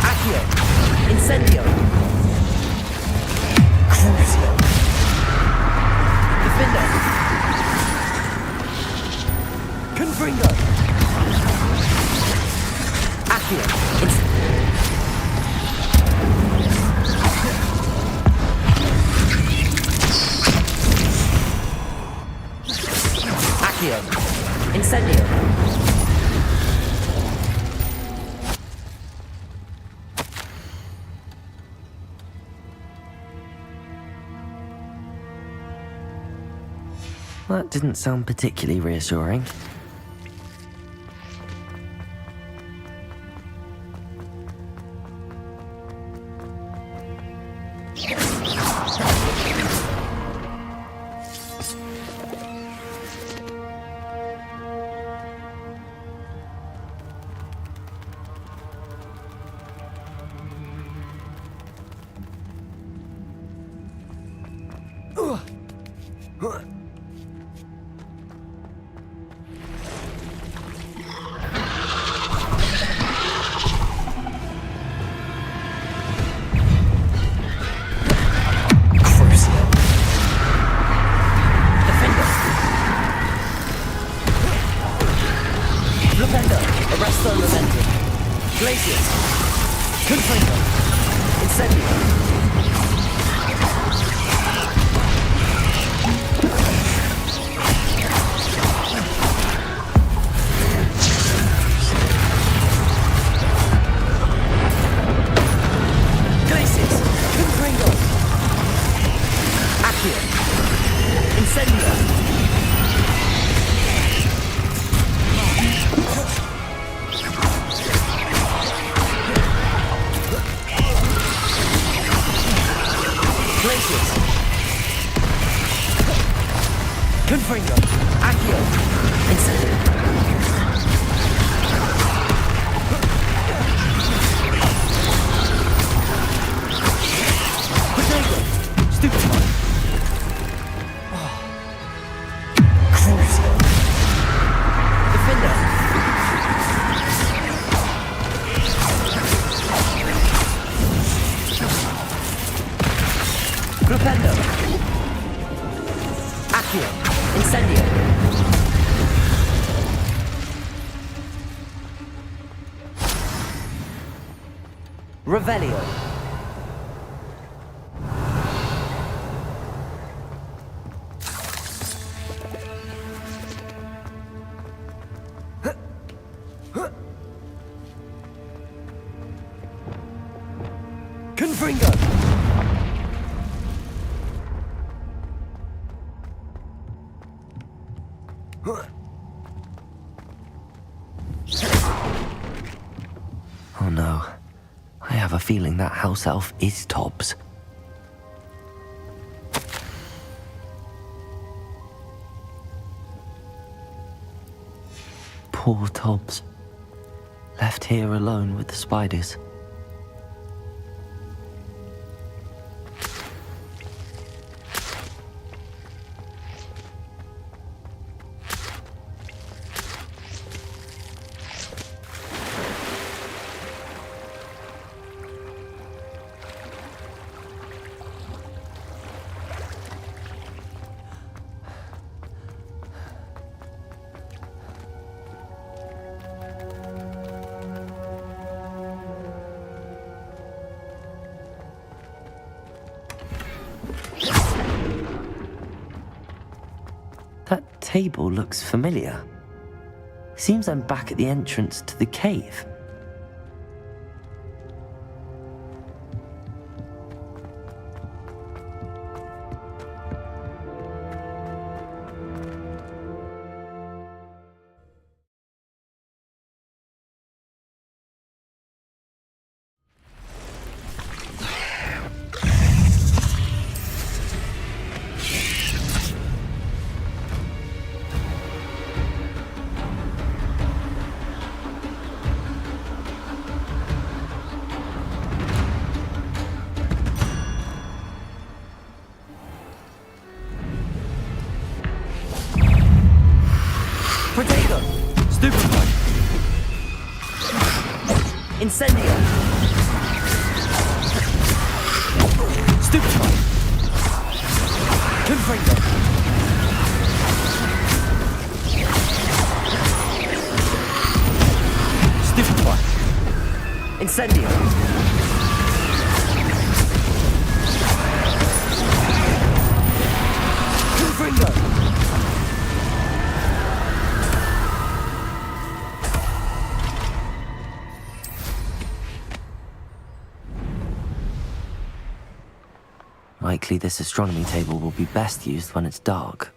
Accio! Incendio! Crucio! Defender! Confringo! Accio! Accio! Incendio! That didn't sound particularly reassuring. Transfer momentum. Glacius. Confringo. Incendio. Glacius. Confringo. Accio. Incendio. Glacius. Confringo. Accio. Incendio. Potato. Stupefy. Crucial. Defender. Propendo. Accio. Incendio. Revelio. Confringo. Oh no. I have a feeling that house elf is Tobbs. Poor Tobbs. Left here alone with the spiders. That table looks familiar. Seems I'm back at the entrance to the cave. Potato. Stupefy. Incendio. Stupefy. Confringo. Stupefy. Incendio. Confringo. Likely this astronomy table will be best used when it's dark.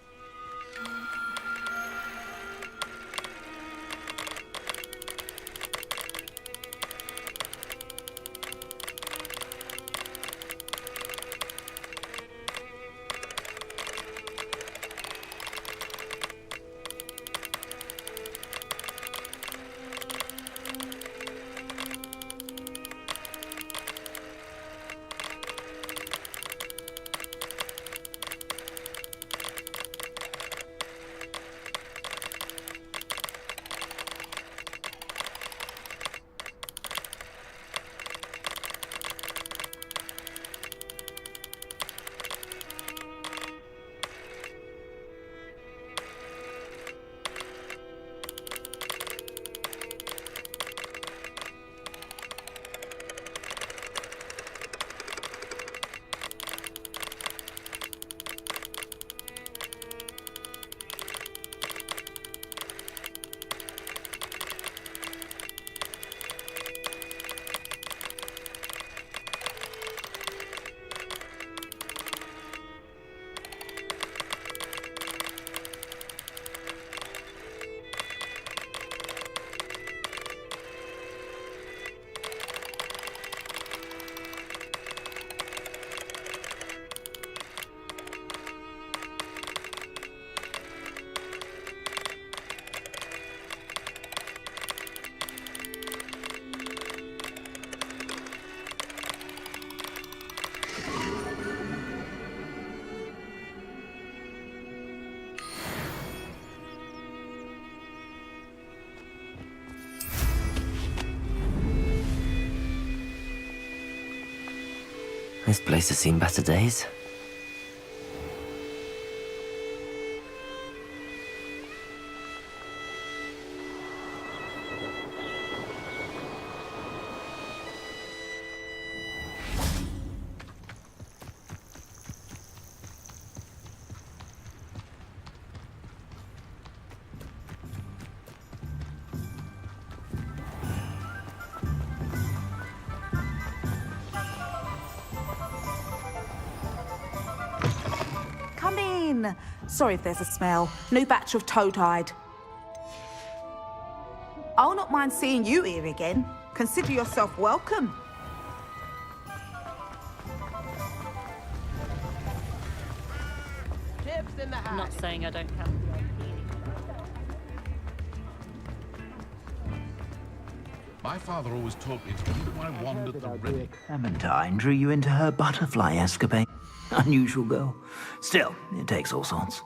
This place has seen better days. Come in. Sorry if there's a smell. New batch of toad-hide. I'll not mind seeing you here again. Consider yourself welcome. I'm not saying I don't have the odd feeling. My father always taught me to keep my wand at the ready. Clementine drew you into her butterfly escapade. Unusual girl. Still, it takes all sorts.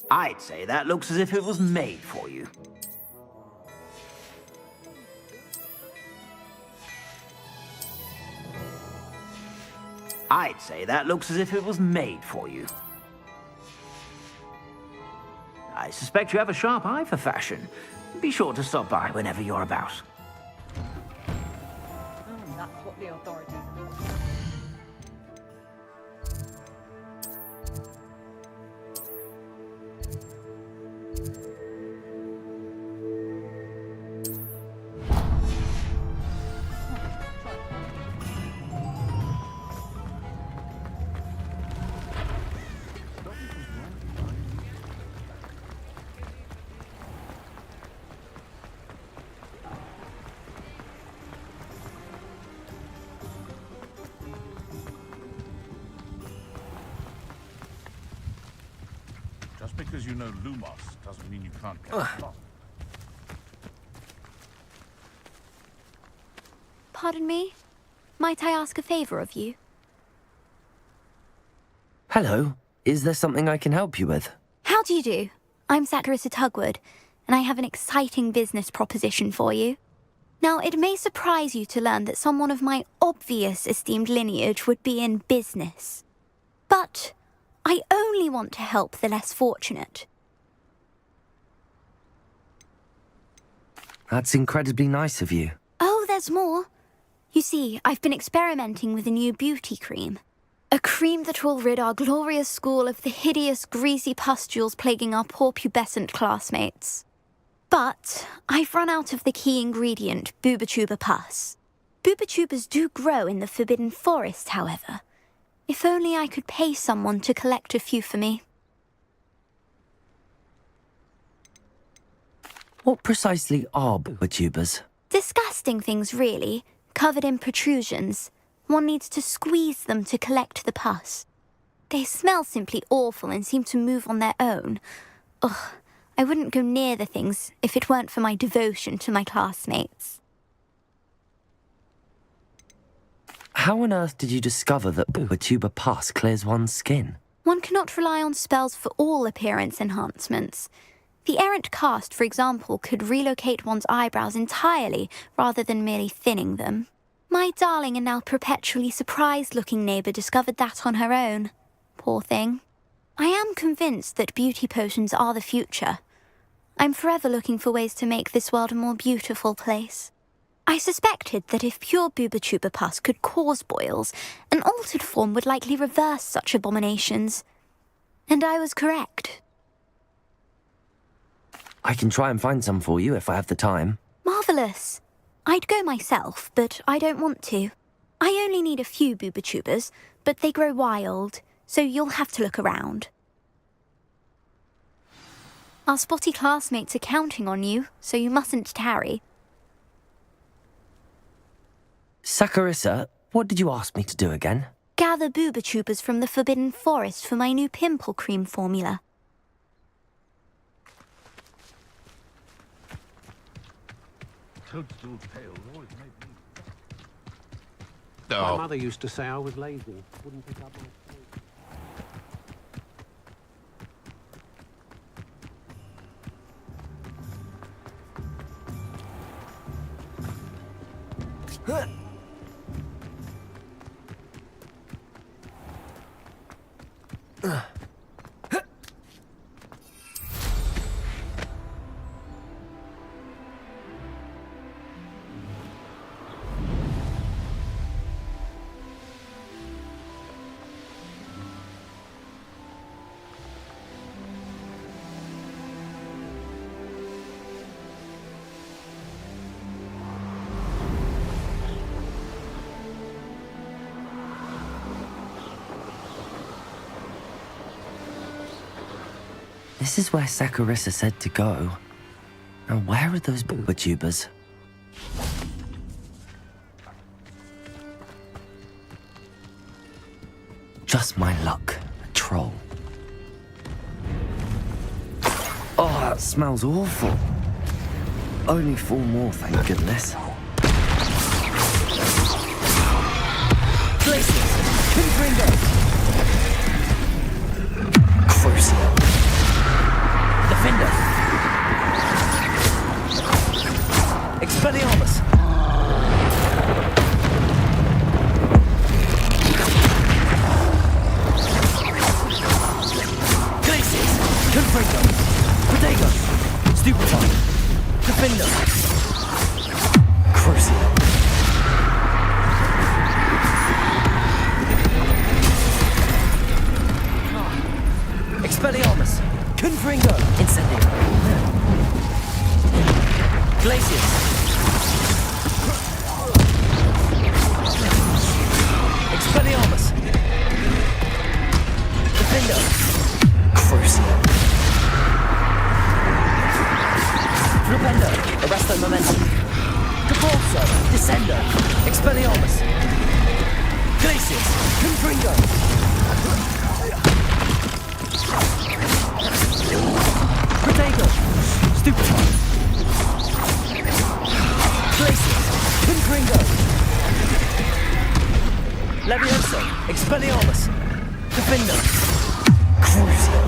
I'd say that looks as if it was made for you. I'd say that looks as if it was made for you. I suspect you have a sharp eye for fashion. Be sure to stop by whenever you're about. That's what the authorities Just because you know Lumos doesn't mean you can't get lost. Pardon me? Might I ask a favor of you? Hello. Is there something I can help you with? How do you do? I'm Saccharissa Tugwood, and I have an exciting business proposition for you. Now, it may surprise you to learn that someone of my obvious esteemed lineage would be in business. But I only want to help the less fortunate. That's incredibly nice of you. Oh, there's more. You see, I've been experimenting with a new beauty cream. A cream that will rid our glorious school of the hideous, greasy pustules plaguing our poor pubescent classmates. But I've run out of the key ingredient, Booba-Tuba pus. Booba-Tubas do grow in the Forbidden Forest, however. If only I could pay someone to collect a few for me. What precisely are Booba-Tubas? Disgusting things, really, covered in protrusions. One needs to squeeze them to collect the pus. They smell simply awful and seem to move on their own. Ugh, I wouldn't go near the things if it weren't for my devotion to my classmates. How on earth did you discover that Booba-Tuba pus clears one's skin? One cannot rely on spells for all appearance enhancements. The errant cast, for example, could relocate one's eyebrows entirely rather than merely thinning them. My darling and now perpetually surprised-looking neighbour discovered that on her own. Poor thing. I am convinced that beauty potions are the future. I'm forever looking for ways to make this world a more beautiful place. I suspected that if pure Booba-Tuba pus could cause boils, an altered form would likely reverse such abominations. And I was correct. I can try and find some for you if I have the time. Marvellous. I'd go myself, but I don't want to. I only need a few Booba-Tubas, but they grow wild, so you'll have to look around. Our spotty classmates are counting on you, so you mustn't tarry. Saccharissa, what did you ask me to do again? Gather booba tubers from the Forbidden Forest for my new pimple cream formula. Toadstool tails always made me... My mother used to say I was lazy. Wouldn't pick up my food. This is where Saccharissa said to go. Now where are those booba tubers? Just my luck, a troll. Oh, that smells awful. Only 4 more, thank goodness. Glaciers! Confringo! Crucial! Defender! Expelliarmus! Glaciers! Confringo! Protego! Stupefy! Defender! Crucial! Expelliarmus! Confringo! Incendio! Glaciers! Expelliarmus! Defender! Crucial! Flupendo! Arresto Momentum! Capulso! Descendo! Expelliarmus! Glaciers! Confringo! Protego! Stupefy! Glaciers! Confringo! Levioso! Expelliarmus! Defender! Crucial!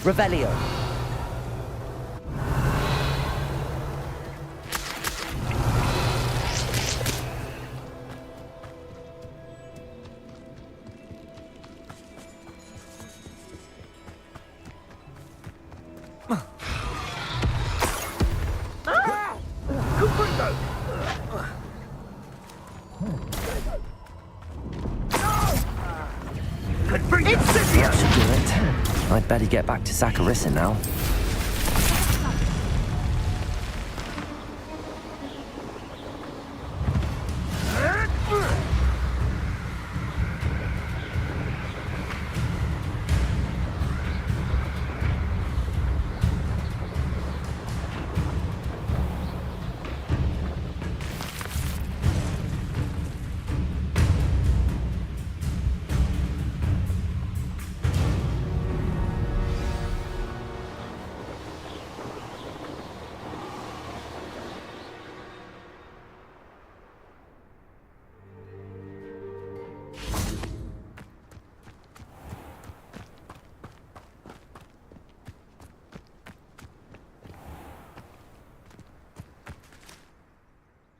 Revelio. That should do it. I'd better get back to Saccharissa now.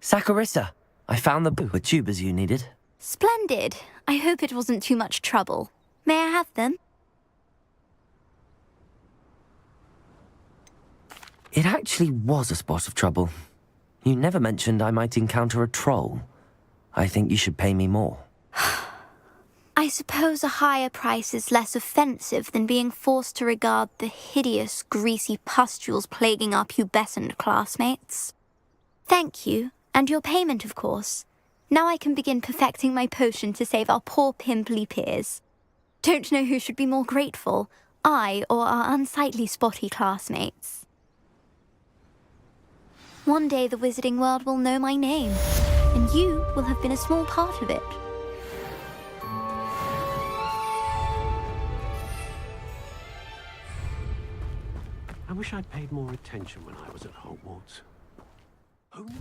Saccharissa, I found the booba tubers you needed. Splendid. I hope it wasn't too much trouble. May I have them? It actually was a spot of trouble. You never mentioned I might encounter a troll. I think you should pay me more. I suppose a higher price is less offensive than being forced to regard the hideous, greasy pustules plaguing our pubescent classmates. Thank you, and your payment, of course. Now I can begin perfecting my potion to save our poor pimply peers. Don't know who should be more grateful, I or our unsightly spotty classmates. One day the wizarding world will know my name, and you will have been a small part of it. I wish I'd paid more attention when I was at Hogwarts. Who knew?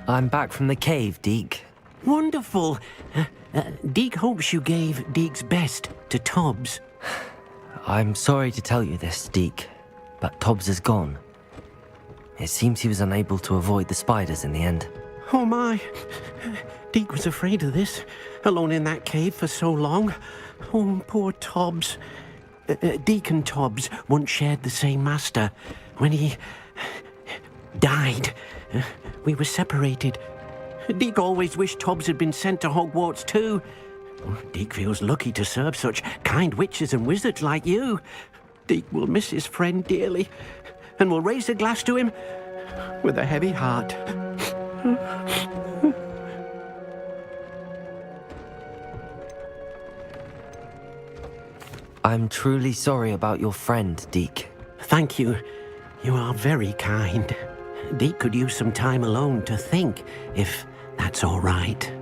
I'm back from the cave, Deke. Wonderful. Deke hopes you gave Deke's best to Tobbs. I'm sorry to tell you this, Deke, but Tobbs is gone. It seems he was unable to avoid the spiders in the end. Oh my. Deke was afraid of this, alone in that cave for so long. Oh, poor Tobbs. Deke and Tobbs once shared the same master. When he died, we were separated. Deke always wished Tobbs had been sent to Hogwarts too. Deke feels lucky to serve such kind witches and wizards like you. Deke will miss his friend dearly, and will raise a glass to him with a heavy heart. I'm truly sorry about your friend, Deke. Thank you. You are very kind. Deke could use some time alone to think, if that's all right.